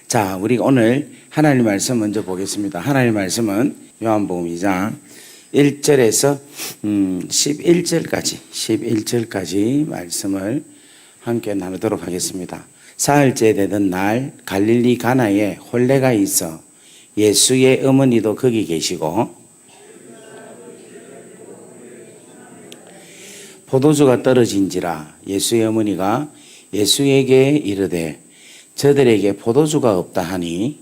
자, 우리 오늘 하나님 말씀 먼저 보겠습니다. 하나님 말씀은 요한복음 2장 1절에서 11절까지 말씀을 함께 나누도록 하겠습니다. 사흘째 되던 날 갈릴리 가나에 혼례가 있어 예수의 어머니도 거기 계시고 포도주가 떨어진지라 예수의 어머니가 예수에게 이르되 저들에게 포도주가 없다 하니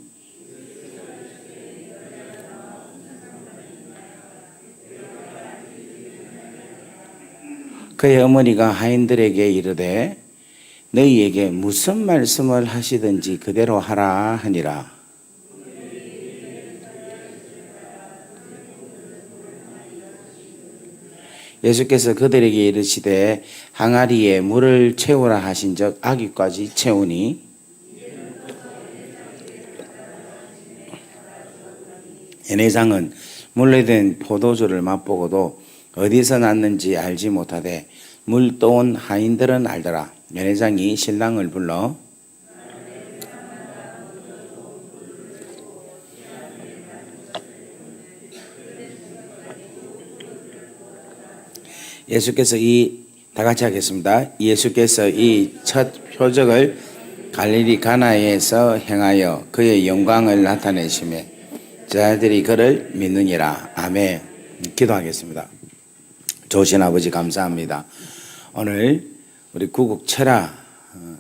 그의 어머니가 하인들에게 이르되 너희에게 무슨 말씀을 하시든지 그대로 하라 하니라. 예수께서 그들에게 이르시되 항아리에 물을 채우라 하신즉 아귀까지 채우니 연회장은 물에 든 포도주를 맛보고도 어디서 났는지 알지 못하되 물 떠온 하인들은 알더라. 연회장이 신랑을 불러 다 같이 하겠습니다. 예수께서 이 첫 표적을 갈릴리 가나에서 행하여 그의 영광을 나타내시매 저들이 그를 믿느니라. 아멘. 기도하겠습니다. 좋으신 아버지 감사합니다. 오늘 우리 구국 철야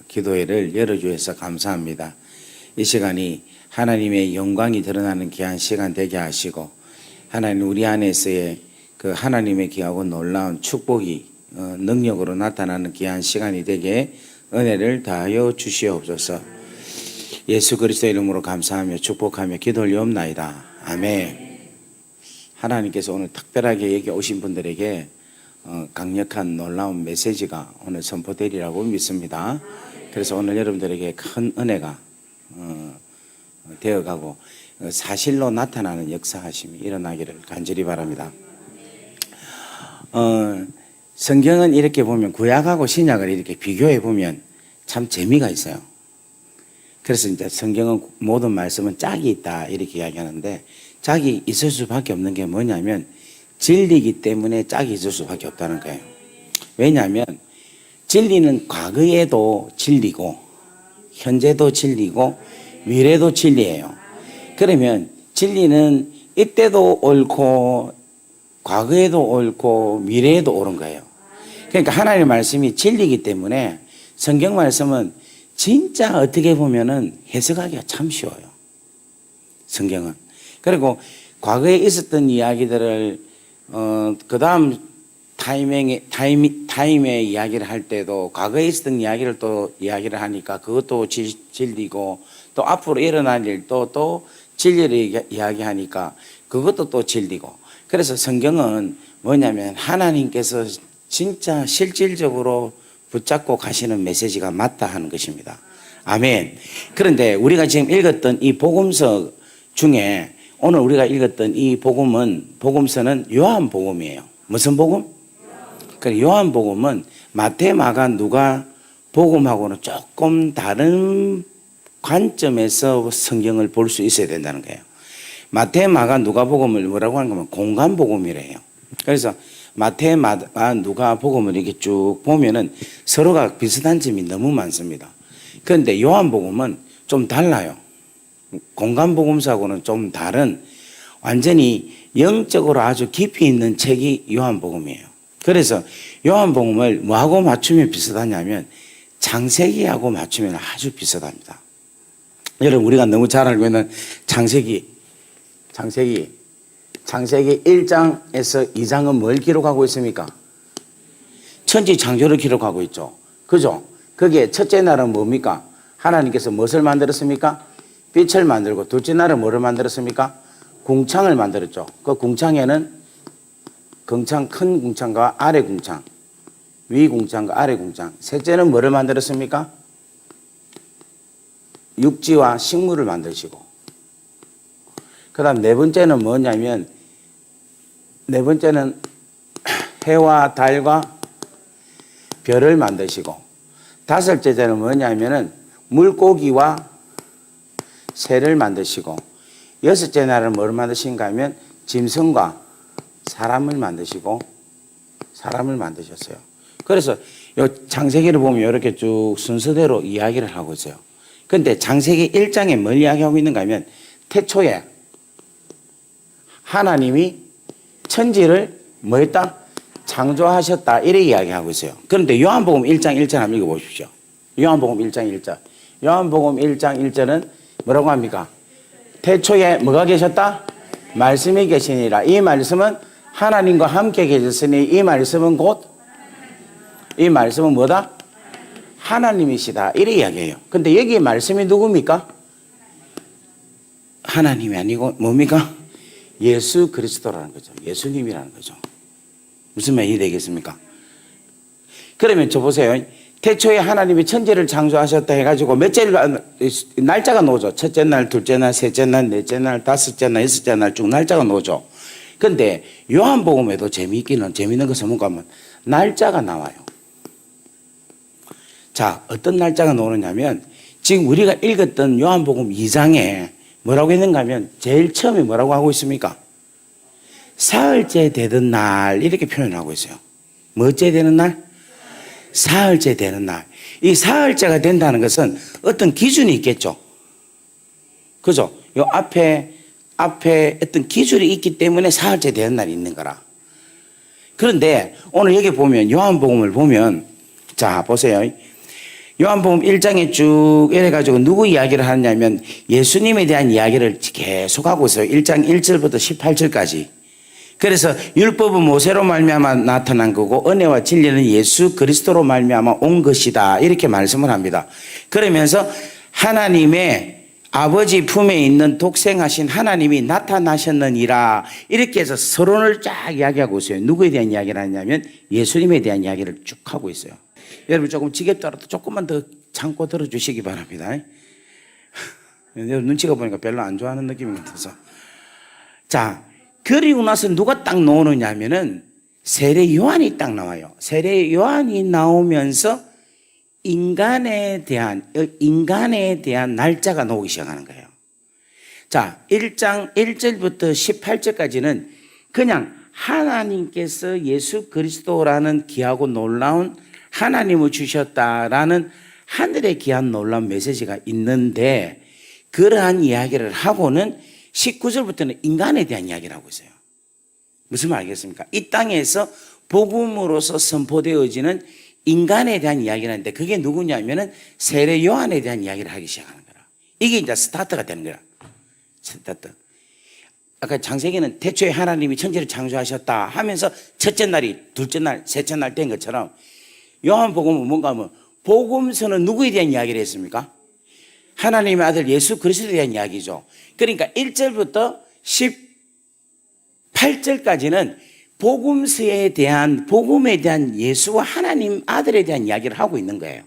기도회를 열어주셔서 감사합니다. 이 시간이 하나님의 영광이 드러나는 귀한 시간 되게 하시고 하나님 우리 안에서의 그 하나님의 귀하고 놀라운 축복이 능력으로 나타나는 귀한 시간이 되게 은혜를 다하여 주시옵소서. 예수 그리스도 이름으로 감사하며 축복하며 기도 올리옵나이다. 아멘. 하나님께서 오늘 특별하게 여기 오신 분들에게 강력한 놀라운 메시지가 오늘 선포되리라고 믿습니다. 그래서 오늘 여러분들에게 큰 은혜가 되어가고 사실로 나타나는 역사하심이 일어나기를 간절히 바랍니다. 성경은 이렇게 보면 구약하고 신약을 이렇게 비교해 보면 참 재미가 있어요. 그래서 이제 성경은 모든 말씀은 짝이 있다 이렇게 이야기하는데 짝이 있을 수밖에 없는 게 뭐냐면 진리이기 때문에 짝이 있을 수밖에 없다는 거예요. 왜냐하면 진리는 과거에도 진리고 현재도 진리고 미래도 진리예요. 그러면 진리는 이때도 옳고 과거에도 옳고 미래에도 옳은 거예요. 그러니까 하나님의 말씀이 진리이기 때문에 성경 말씀은 진짜 어떻게 보면은 해석하기가 참 쉬워요. 성경은. 그리고 과거에 있었던 이야기들을 그 다음 타임의 이야기를 할 때도 과거에 있었던 이야기를 또 이야기를 하니까 그것도 진리고 또 앞으로 일어날 일도 또 진리를 이야기하니까 그것도 또 진리고. 그래서 성경은 뭐냐면 하나님께서 진짜 실질적으로 붙잡고 가시는 메시지가 맞다 하는 것입니다. 아멘. 그런데 우리가 지금 읽었던 이 복음서 중에 오늘 우리가 읽었던 이 복음서는 요한복음이에요. 무슨 복음? 그 요한복음은 마태, 마가, 누가 복음하고는 조금 다른 관점에서 성경을 볼 수 있어야 된다는 거예요. 마태, 마가, 누가복음을 뭐라고 하는 거면 공간복음이래요. 그래서 마태, 마가, 누가복음을 이렇게 쭉 보면은 서로가 비슷한 점이 너무 많습니다. 그런데 요한복음은 좀 달라요. 공간복음서하고는 좀 다른 완전히 영적으로 아주 깊이 있는 책이 요한복음이에요. 그래서 요한복음을 뭐하고 맞추면 비슷하냐면 창세기하고 맞추면 아주 비슷합니다. 여러분 우리가 너무 잘 알고 있는 창세기 1장에서 2장은 뭘 기록하고 있습니까? 천지 창조를 기록하고 있죠. 그죠? 거기에 첫째 날은 뭡니까? 하나님께서 무엇을 만들었습니까? 빛을 만들고 둘째 날은 뭐를 만들었습니까? 궁창을 만들었죠. 그 궁창에는 큰 궁창과 아래 궁창, 위 궁창과 아래 궁창. 셋째는 뭐를 만들었습니까? 육지와 식물을 만드시고. 그 다음 네 번째는 뭐냐면 해와 달과 별을 만드시고 다섯째는 뭐냐면은 물고기와 새를 만드시고 여섯째 날은 뭘 만드신가 하면 짐승과 사람을 만드셨어요. 그래서 요 창세기를 보면 이렇게 쭉 순서대로 이야기를 하고 있어요. 그런데 창세기 1장에 뭘 이야기하고 있는가 하면 태초에 하나님이 천지를 뭐 했다? 창조하셨다. 이렇게 이야기하고 있어요. 그런데 요한복음 1장 1절 한번 읽어보십시오. 요한복음 1장 1절. 요한복음 1장 1절은 뭐라고 합니까? 태초에 뭐가 계셨다? 말씀이 계시니라. 이 말씀은 하나님과 함께 계셨으니 이 말씀은 뭐다? 하나님이시다. 이렇게 이야기해요. 근데 여기 말씀이 누굽니까? 하나님이 아니고 뭡니까? 예수 그리스도라는 거죠. 예수님이라는 거죠. 무슨 말이 되겠습니까? 그러면 저 보세요. 태초에 하나님이 천지를 창조하셨다 해가지고 몇째 날짜가 나오죠. 첫째 날, 둘째 날, 셋째 날, 넷째 날, 다섯째 날, 여섯째 날 쭉 날짜가 나오죠. 그런데 요한복음에도 재미있는 것을 뭔가 하면 날짜가 나와요. 자, 어떤 날짜가 나오느냐면 지금 우리가 읽었던 요한복음 2장에 뭐라고 했는가 하면 제일 처음에 뭐라고 하고 있습니까? 사흘째 되던 날 이렇게 표현하고 있어요. 뭐째 되는 날? 사흘째 되는 날. 이 사흘째가 된다는 것은 어떤 기준이 있겠죠. 그죠? 요 앞에 어떤 기준이 있기 때문에 사흘째 되는 날이 있는 거라. 그런데 오늘 여기 보면 요한복음을 보면 자 보세요. 요한복음 1장에 쭉 이래가지고 누구 이야기를 하느냐면 예수님에 대한 이야기를 계속하고 있어요. 1장 1절부터 18절까지. 그래서 율법은 모세로 말미암아 나타난 거고 은혜와 진리는 예수 그리스도로 말미암아 온 것이다. 이렇게 말씀을 합니다. 그러면서 하나님의 아버지 품에 있는 독생하신 하나님이 나타나셨느니라. 이렇게 해서 서론을 쫙 이야기하고 있어요. 누구에 대한 이야기를 하냐면 예수님에 대한 이야기를 쭉 하고 있어요. 여러분 조금 지겹더라도 조금만 더 참고 들어주시기 바랍니다. 눈치가 보니까 별로 안 좋아하는 느낌이 같아서. 자, 그리고 나서 누가 딱 나오느냐 하면은 세례 요한이 딱 나와요. 세례 요한이 나오면서 인간에 대한 날짜가 나오기 시작하는 거예요. 자, 1장 1절부터 18절까지는 그냥 하나님께서 예수 그리스도라는 귀하고 놀라운 하나님을 주셨다라는 하늘의 귀한 놀라운 메시지가 있는데 그러한 이야기를 하고는 19절부터는 인간에 대한 이야기를 하고 있어요. 무슨 말 알겠습니까? 이 땅에서 복음으로서 선포되어지는 인간에 대한 이야기를 하는데 그게 누구냐면은 세례 요한에 대한 이야기를 하기 시작하는 거라. 이게 이제 스타트가 되는 거야. 스타트. 아까 창세기는 태초에 하나님이 천지를 창조하셨다 하면서 첫째 날이 둘째 날, 셋째 날 된 것처럼 요한복음은 뭔가 하면 복음서는 누구에 대한 이야기를 했습니까? 하나님의 아들 예수 그리스도에 대한 이야기죠. 그러니까 1절부터 18절까지는 복음에 대한 예수와 하나님 아들에 대한 이야기를 하고 있는 거예요.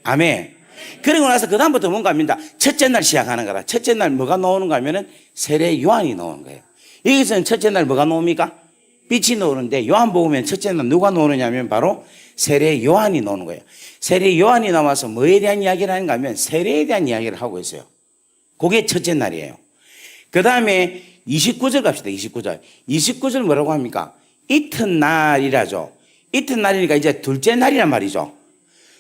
아멘. 그리고 나서 그 다음부터 뭔가 합니다. 첫째 날 시작하는 거라. 첫째 날 뭐가 나오는가 하면은 세례 요한이 나오는 거예요. 여기서는 첫째 날 뭐가 나옵니까? 빛이 나오는데 요한복음엔 첫째 날 누가 나오느냐면 바로 세례 요한이 나오는 거예요. 세례 요한이 나와서 뭐에 대한 이야기를 하는가 하면 세례에 대한 이야기를 하고 있어요. 그게 첫째 날이에요. 그 다음에 29절 갑시다. 29절. 29절 뭐라고 합니까? 이튿날이라죠. 이튿날이니까 이제 둘째 날이란 말이죠.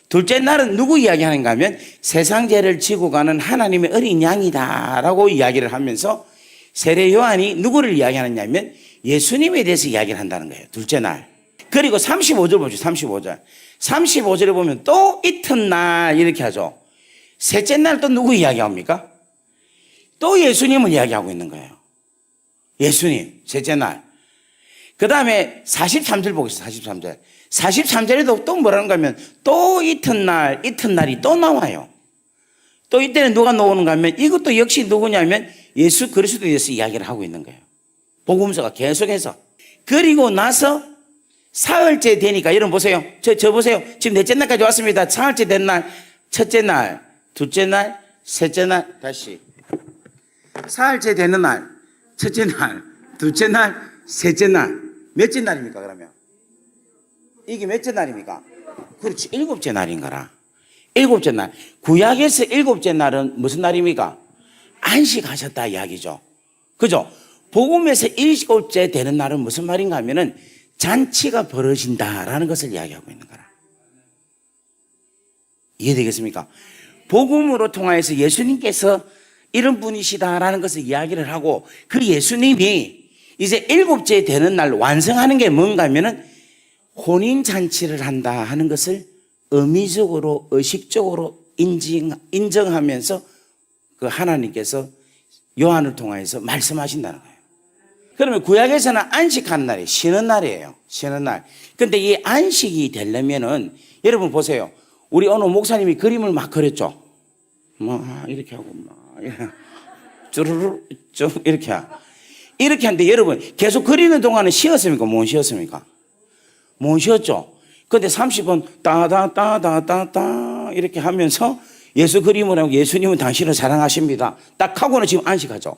둘째 날은 누구 이야기하는가 하면 세상 죄를 지고 가는 하나님의 어린 양이다 라고 이야기를 하면서 세례 요한이 누구를 이야기하느냐면 예수님에 대해서 이야기를 한다는 거예요. 둘째 날. 그리고 35절 보죠. 35절. 35절에 보면 또 이튿날 이렇게 하죠. 셋째 날 또 누구 이야기합니까? 또 예수님을 이야기하고 있는 거예요. 예수님, 셋째 날. 그 다음에 43절 보겠습니다. 43절. 43절에도 또 뭐라는가 하면 또 이튿날이 또 나와요. 또 이때는 누가 나오는가 하면 이것도 역시 누구냐면 예수 그리스도에 대해서 이야기를 하고 있는 거예요. 복음서가 계속해서. 그리고 나서 사흘째 되니까 여러분 보세요. 저 보세요. 지금 넷째 날까지 왔습니다. 사흘째 된 날, 첫째 날, 둘째 날, 셋째 날, 다시. 사흘째 되는 날, 첫째 날, 둘째 날, 셋째 날. 몇째 날입니까, 그러면? 이게 몇째 날입니까? 그렇지, 일곱째 날인 거라. 일곱째 날. 구약에서 일곱째 날은 무슨 날입니까? 안식하셨다 이야기죠. 그죠? 복음에서 일곱째 되는 날은 무슨 말인가 하면은 잔치가 벌어진다라는 것을 이야기하고 있는 거라. 이해되겠습니까? 복음으로 통하여서 예수님께서 이런 분이시다라는 것을 이야기를 하고 그 예수님이 이제 일곱째 되는 날 완성하는 게 뭔가 하면은 혼인잔치를 한다 하는 것을 의미적으로 의식적으로 인정하면서 그 하나님께서 요한을 통하여서 말씀하신다는 거예요. 그러면 구약에서는 안식하는 날이 쉬는 날이에요. 쉬는 날. 근데 이 안식이 되려면은 여러분 보세요. 우리 어느 목사님이 그림을 막 그렸죠. 이렇게 하고 쭈르르 쭉 이렇게 하는데 여러분 계속 그리는 동안은 쉬었습니까? 못 쉬었습니까? 못 쉬었죠. 근데 30분 따다따다따다 이렇게 하면서 예수 그림을 하고 예수님은 당신을 사랑하십니다. 딱 하고는 지금 안식하죠.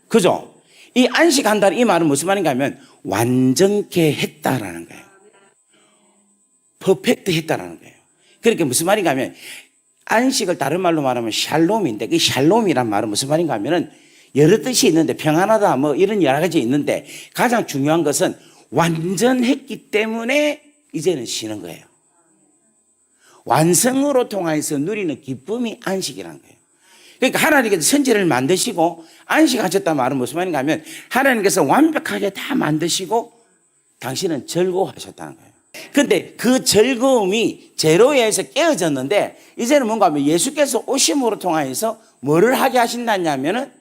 그죠? 이 안식한다는 이 말은 무슨 말인가 하면 완전케 했다라는 거예요. 퍼펙트 했다라는 거예요. 그러니까 무슨 말인가 하면 안식을 다른 말로 말하면 샬롬인데 그 샬롬이란 말은 무슨 말인가 하면은 여러 뜻이 있는데 평안하다 뭐 이런 여러 가지 있는데 가장 중요한 것은 완전했기 때문에 이제는 쉬는 거예요. 완성으로 통해서 누리는 기쁨이 안식이라는 거예요. 그러니까 하나님께서 천지를 만드시고 안식하셨다는 말은 무슨 말인가 하면 하나님께서 완벽하게 다 만드시고 당신은 즐거워하셨다는 거예요. 근데 그 즐거움이 제로에서 깨어졌는데 이제는 뭔가 하면 예수께서 오심으로 통하여서 뭐를 하게 하신다냐면은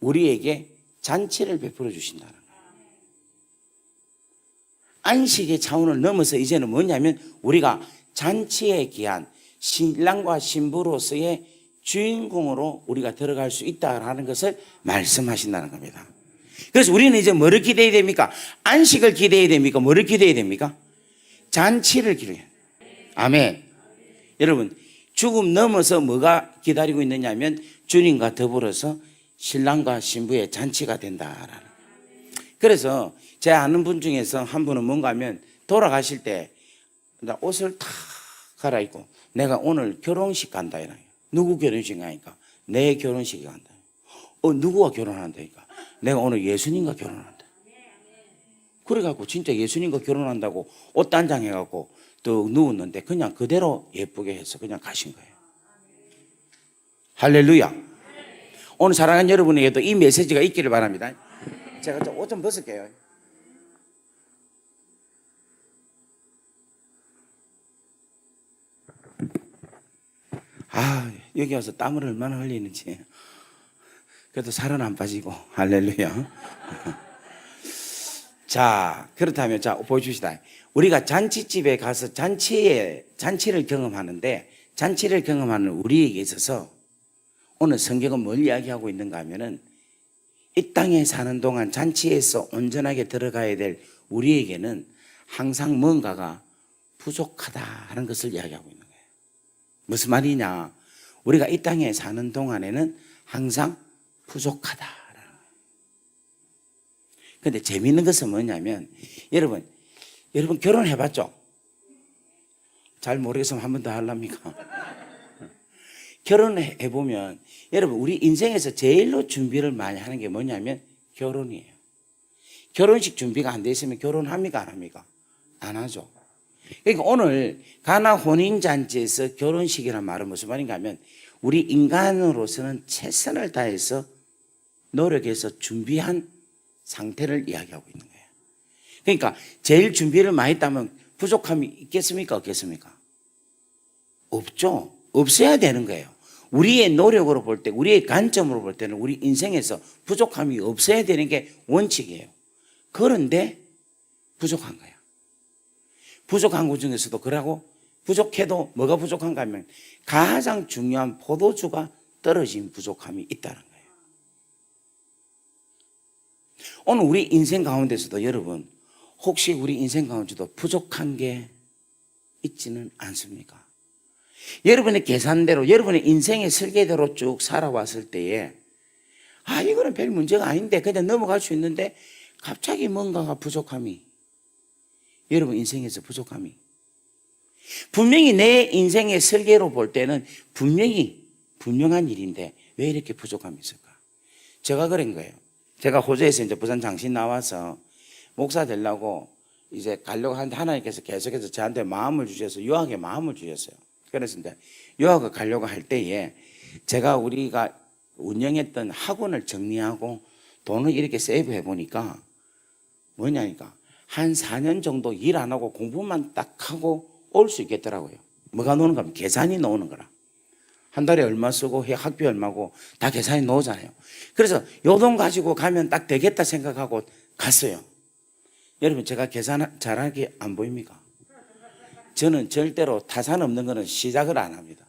우리에게 잔치를 베풀어 주신다는 거예요. 안식의 차원을 넘어서 이제는 뭐냐면 우리가 잔치에 기한 신랑과 신부로서의 주인공으로 우리가 들어갈 수 있다라는 것을 말씀하신다는 겁니다. 그래서 우리는 이제 뭐를 기대해야 됩니까? 안식을 기대해야 됩니까? 뭐를 기대해야 됩니까? 잔치를 기대해야 됩니다. 아멘. 여러분 죽음 넘어서 뭐가 기다리고 있느냐 하면 주님과 더불어서 신랑과 신부의 잔치가 된다라는. 그래서 제 아는 분 중에서 한 분은 뭔가 하면 돌아가실 때 옷을 탁 갈아입고 내가 오늘 결혼식 간다 이라. 누구 결혼식 가니까 내 결혼식이 간다. 누구와 결혼한다니까 내가 오늘 예수님과 결혼한다. 그래갖고 진짜 예수님과 결혼한다고 옷 단장해갖고 또 누웠는데 그냥 그대로 예쁘게 해서 그냥 가신 거예요. 할렐루야. 오늘 사랑하는 여러분에게도 이 메시지가 있기를 바랍니다. 제가 옷 좀 벗을게요. 여기 와서 땀을 얼마나 흘리는지. 그래도 살은 안 빠지고. 할렐루야. 자, 그렇다면, 자, 보여주시다. 우리가 잔치집에 가서 잔치를 경험하는데, 잔치를 경험하는 우리에게 있어서 오늘 성경은 뭘 이야기하고 있는가 하면은 이 땅에 사는 동안 잔치에서 온전하게 들어가야 될 우리에게는 항상 뭔가가 부족하다는 것을 이야기하고 있는 거예요. 무슨 말이냐? 우리가 이 땅에 사는 동안에는 항상 부족하다라는 거예요. 그런데 재미있는 것은 뭐냐면 여러분 결혼해봤죠? 잘 모르겠으면 한 번 더 하랍니까? 결혼해보면 여러분 우리 인생에서 제일로 준비를 많이 하는 게 뭐냐면 결혼이에요. 결혼식 준비가 안 돼 있으면 결혼합니까? 안 합니까? 안 하죠. 그러니까 오늘 가나 혼인잔치에서 결혼식이란 말은 무슨 말인가 하면 우리 인간으로서는 최선을 다해서 노력해서 준비한 상태를 이야기하고 있는 거예요. 그러니까 제일 준비를 많이 했다면 부족함이 있겠습니까? 없겠습니까? 없죠. 없어야 되는 거예요. 우리의 노력으로 볼 때, 우리의 관점으로 볼 때는 우리 인생에서 부족함이 없어야 되는 게 원칙이에요. 그런데 부족한 거예요. 부족한 것 중에서도 그러고 부족해도 뭐가 부족한가 하면 가장 중요한 포도주가 떨어진 부족함이 있다는 거예요. 오늘 우리 인생 가운데서도 여러분 혹시 우리 인생 가운데도 부족한 게 있지는 않습니까? 여러분의 계산대로 여러분의 인생의 설계대로 쭉 살아왔을 때에 이거는 별 문제가 아닌데 그냥 넘어갈 수 있는데 갑자기 뭔가가 부족함이 여러분 인생에서 부족함이 분명히 내 인생의 설계로 볼 때는 분명한 일인데 왜 이렇게 부족함이 있을까? 제가 그런 거예요. 제가 호주에서 이제 부산 장신 나와서 목사 되려고 이제 가려고 하는데 하나님께서 계속해서 저한테 마음을 주셔서 유학에 마음을 주셨어요. 그래서 이제 유학을 가려고 할 때에 우리가 운영했던 학원을 정리하고 돈을 이렇게 세이브해 보니까 뭐냐니까 한 4년 정도 일 안 하고 공부만 딱 하고 올 수 있겠더라고요. 뭐가 노는가 하면 계산이 나오는 거라. 한 달에 얼마 쓰고 학비 얼마고 다 계산이 나오잖아요. 그래서 요 돈 가지고 가면 딱 되겠다 생각하고 갔어요. 여러분 제가 계산 잘하게 안 보입니까? 저는 절대로 타산 없는 거는 시작을 안 합니다.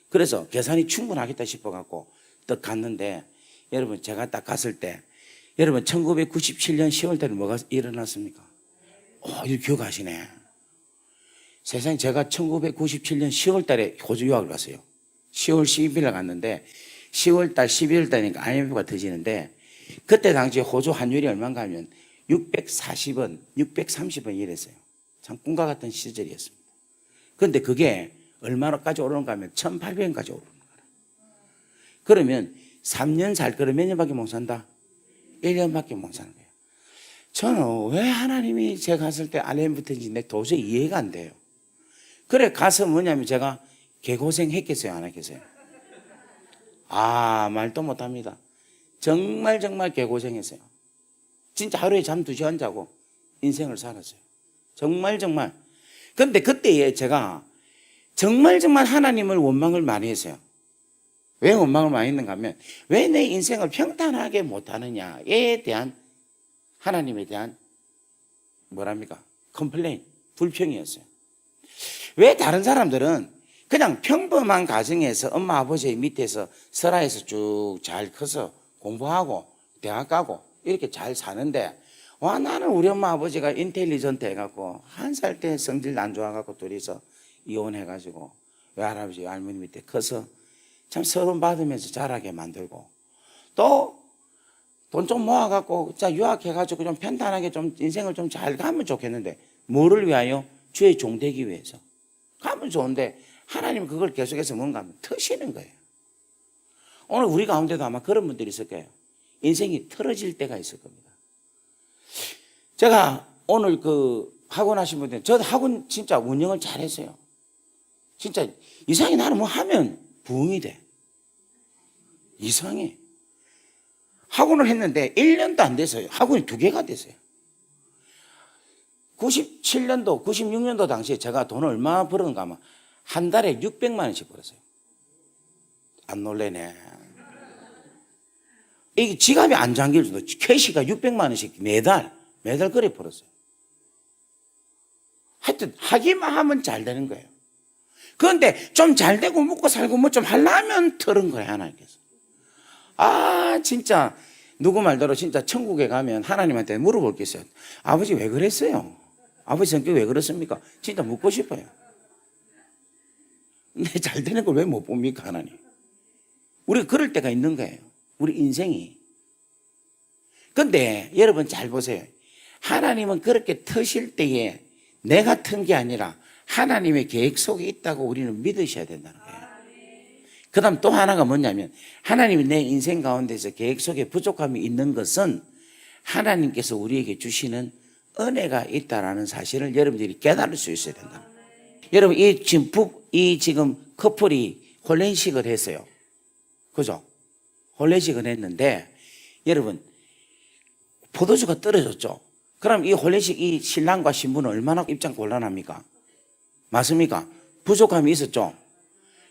그래서 계산이 충분하겠다 싶어갖고 딱 갔는데 여러분 제가 딱 갔을 때 여러분 1997년 10월 달에 뭐가 일어났습니까? 이거 기억하시네. 세상에 제가 1997년 10월 달에 호주 유학을 갔어요. 10월 12일 날 갔는데 10월 달 12월 달이니까 IMF가 터지는데 그때 당시 호주 환율이 얼마인가 하면 640원, 630원 이랬어요. 참 꿈과 같은 시절이었습니다. 그런데 그게 얼마나까지 오르는가 하면 1800원까지 오르는 거예요. 그러면 3년 살 거를 몇 년밖에 못 산다? 1년밖에 못 사는 거예요. 저는 왜 하나님이 제가 갔을 때 IMF인지 내 도저히 이해가 안 돼요. 그래 가서 뭐냐면 제가 개고생 했겠어요 안 했겠어요? 말도 못합니다. 정말 개고생했어요. 진짜 하루에 잠 2시간 자고 인생을 살았어요. 정말 근데 그때에 제가 정말 하나님을 원망을 많이 했어요. 왜 원망을 많이 했는가 하면 왜 내 인생을 평탄하게 못하느냐에 대한 하나님에 대한 뭐랍니까? 컴플레인, 불평이었어요. 왜 다른 사람들은 그냥 평범한 가정에서 엄마 아버지 밑에서 설화에서 쭉 잘 커서 공부하고 대학 가고 이렇게 잘 사는데 나는 우리 엄마 아버지가 인텔리전트 해갖고 1살 때 성질 안 좋아갖고 둘이서 이혼해가지고 외할아버지 할머니 밑에 커서 참 서론 받으면서 자라게 만들고 또 돈 좀 모아갖고 유학해가지고 좀 편안하게 좀 인생을 좀 잘 가면 좋겠는데 뭐를 위하여? 주의 종되기 위해서 가면 좋은데 하나님은 그걸 계속해서 뭔가 하면 터시는 거예요. 오늘 우리 가운데도 아마 그런 분들이 있을 거예요. 인생이 틀어질 때가 있을 겁니다. 제가 오늘 학원 하신 분들, 저도 학원 진짜 운영을 잘했어요. 진짜 이상하게 나는 뭐 하면 부흥이 돼. 이상해. 학원을 했는데 1년도 안 됐어요. 학원이 2개가 됐어요. 97년도, 96년도 당시에 제가 돈을 얼마 벌었는가 하면 한 달에 600만 원씩 벌었어요. 안 놀래네. 이게 지갑이 안 잠길 정도 캐시가 600만 원씩 매달 그래 벌었어요. 하여튼 하기만 하면 잘 되는 거예요. 그런데 좀 잘 되고 먹고 살고 뭐 좀 하려면 틀은 거예요, 하나님께서. 진짜 누구 말대로 진짜 천국에 가면 하나님한테 물어볼 게 있어요. 아버지 왜 그랬어요? 아버지 성격 왜 그렇습니까? 진짜 묻고 싶어요. 근데 잘 되는 걸 왜 못 봅니까, 하나님? 우리가 그럴 때가 있는 거예요. 우리 인생이. 근데 여러분 잘 보세요. 하나님은 그렇게 트실 때에 내가 튼 게 아니라 하나님의 계획 속에 있다고 우리는 믿으셔야 된다는 거예요. 그 다음 또 하나가 뭐냐면 하나님이 내 인생 가운데서 계획 속에 부족함이 있는 것은 하나님께서 우리에게 주시는 은혜가 있다라는 사실을 여러분들이 깨달을 수 있어야 된다. 여러분 이 지금 커플이 혼례식을 했어요. 그죠? 혼례식을 했는데 여러분 포도주가 떨어졌죠. 그럼 이 혼례식 이 신랑과 신부는 얼마나 입장 곤란합니까? 맞습니까? 부족함이 있었죠.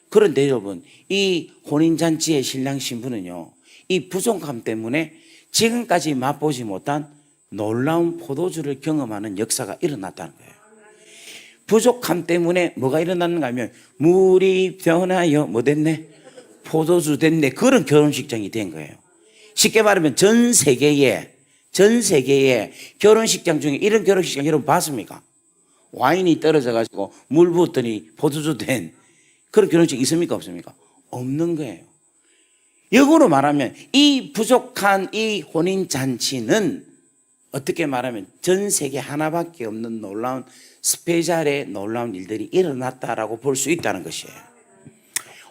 그런데 여러분 이 혼인잔치의 신랑 신부는요 이 부족함 때문에 지금까지 맛보지 못한 놀라운 포도주를 경험하는 역사가 일어났다는 거예요. 부족함 때문에 뭐가 일어났는가 하면 물이 변하여 뭐 됐네? 포도주 됐네. 그런 결혼식장이 된 거예요. 쉽게 말하면 전 세계에 결혼식장 중에 이런 결혼식장 여러분 봤습니까? 와인이 떨어져 가지고 물 부었더니 포도주 된 그런 결혼식 있습니까? 없습니까? 없는 거예요. 역으로 말하면 이 부족한 이 혼인잔치는 어떻게 말하면 전 세계 하나밖에 없는 놀라운 스페셜의 놀라운 일들이 일어났다라고 볼 수 있다는 것이에요.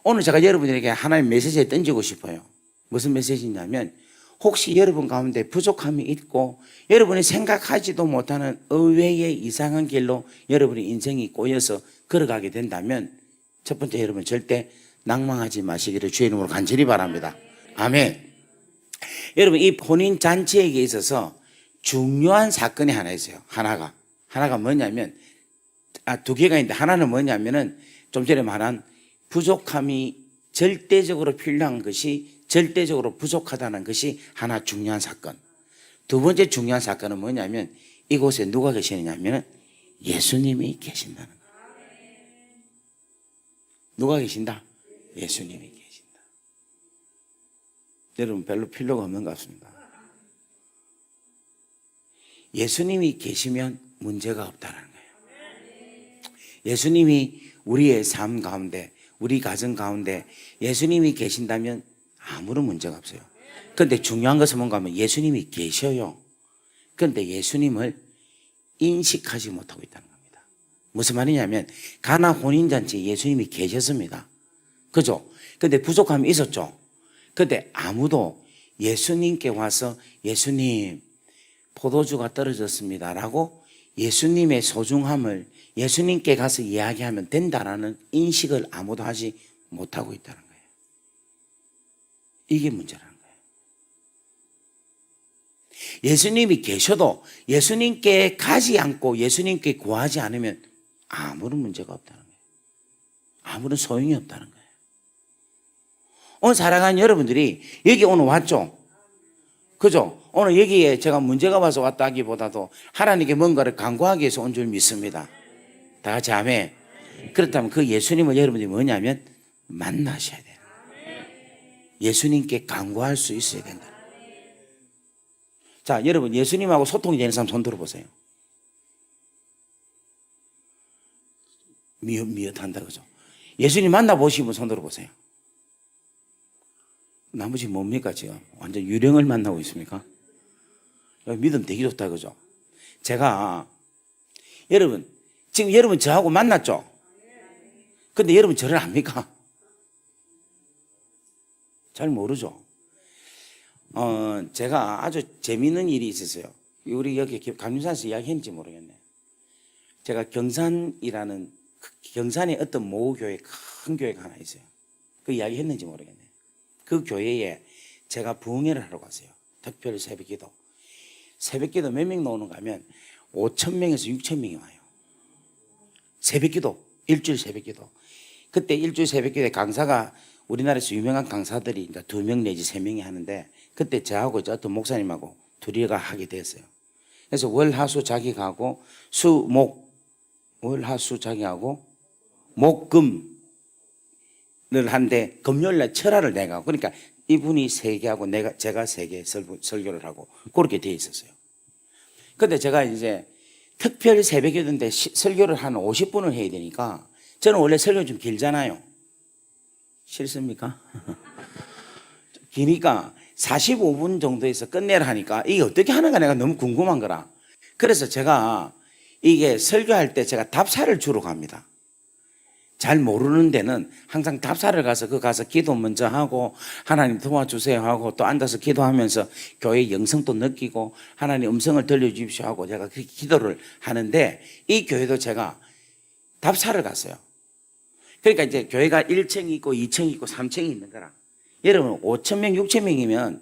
오늘 제가 여러분들에게 하나의 메시지를 던지고 싶어요. 무슨 메시지냐면 혹시 여러분 가운데 부족함이 있고 여러분이 생각하지도 못하는 의외의 이상한 길로 여러분의 인생이 꼬여서 걸어가게 된다면 첫 번째, 여러분 절대 낭망하지 마시기를 주의 이름으로 간절히 바랍니다. 아멘. 여러분, 이 혼인 잔치에 있어서 중요한 사건이 하나 있어요. 하나가 뭐냐면 두 개가 있는데 하나는 뭐냐면은 좀 전에 말한 부족함이 절대적으로 필요한 것이 절대적으로 부족하다는 것이 하나 중요한 사건. 두 번째 중요한 사건은 뭐냐면 이곳에 누가 계시느냐면 예수님이 계신다는 거예요. 누가 계신다? 예수님이 계신다. 여러분 별로 필요가 없는 것 같습니다. 예수님이 계시면 문제가 없다는 거예요. 예수님이 우리의 삶 가운데, 우리 가정 가운데 예수님이 계신다면 아무런 문제가 없어요. 그런데 중요한 것은 뭔가 하면 예수님이 계셔요. 그런데 예수님을 인식하지 못하고 있다는 겁니다. 무슨 말이냐면 가나 혼인잔치에 예수님이 계셨습니다. 그죠? 근데 부족함이 있었죠. 근데 아무도 예수님께 와서 예수님 포도주가 떨어졌습니다 라고 예수님의 소중함을 예수님께 가서 이야기하면 된다라는 인식을 아무도 하지 못하고 있다는 거예요. 이게 문제라는 거예요. 예수님이 계셔도 예수님께 가지 않고 예수님께 구하지 않으면 아무런 문제가 없다는 거예요. 아무런 소용이 없다는 거예요. 오늘 사랑하는 여러분들이 여기 오늘 왔죠? 그죠? 오늘 여기에 제가 문제가 와서 왔다기보다도 하나님께 뭔가를 간구하기 위해서 온 줄 믿습니다. 다 같이 아멘. 그렇다면 그 예수님을 여러분들이 뭐냐면 만나셔야 돼요. 예수님께 간구할 수 있어야 된다. 자, 여러분 예수님하고 소통이 되는 사람 손 들어보세요. 미엇한다 그죠? 예수님 만나보시면 손 들어보세요. 나머지 뭡니까 지금? 완전 유령을 만나고 있습니까? 믿음 되게 좋다 그죠? 제가 여러분 지금 여러분 저하고 만났죠? 근데 여러분 저를 압니까? 잘 모르죠? 제가 아주 재미있는 일이 있었어요. 우리 여기 감림산에서 이야기했는지 모르겠네. 제가 경산이라는 경산에 어떤 모교회 큰 교회가 하나 있어요. 그 이야기 했는지 모르겠네. 그 교회에 제가 부흥회를 하러 갔어요. 특별 새벽기도. 새벽기도 몇 명 나오는가 하면 5,000명에서 6,000명이 와요. 새벽기도, 일주일 새벽기도. 그때 일주일 새벽기도에 강사가 우리나라에서 유명한 강사들이 2명 내지 3명이 하는데 그때 저하고 어떤 목사님하고 둘이가 하게 됐어요. 그래서 월하수 자기하고 월하수 자기하고 목금을 한데 금요일날 철화를 내가 그러니까 이분이 3개 하고 제가 3개 설교를 하고 그렇게 돼 있었어요. 근데 제가 이제 특별 새벽기도인데 설교를 한 50분을 해야 되니까 저는 원래 설교 좀 길잖아요. 싫습니까? 기니까 45분 정도에서 끝내라 하니까 이게 어떻게 하는가 내가 너무 궁금한 거라. 그래서 제가 이게 설교할 때 제가 답사를 주러 갑니다. 잘 모르는 데는 항상 답사를 가서 가서 기도 먼저 하고 하나님 도와주세요 하고 또 앉아서 기도하면서 교회 영성도 느끼고 하나님 음성을 들려주십시오 하고 제가 그렇게 기도를 하는데 이 교회도 제가 답사를 갔어요. 그러니까 이제 교회가 1층이 있고 2층이 있고 3층이 있는 거라. 여러분 5,000명 6,000명이면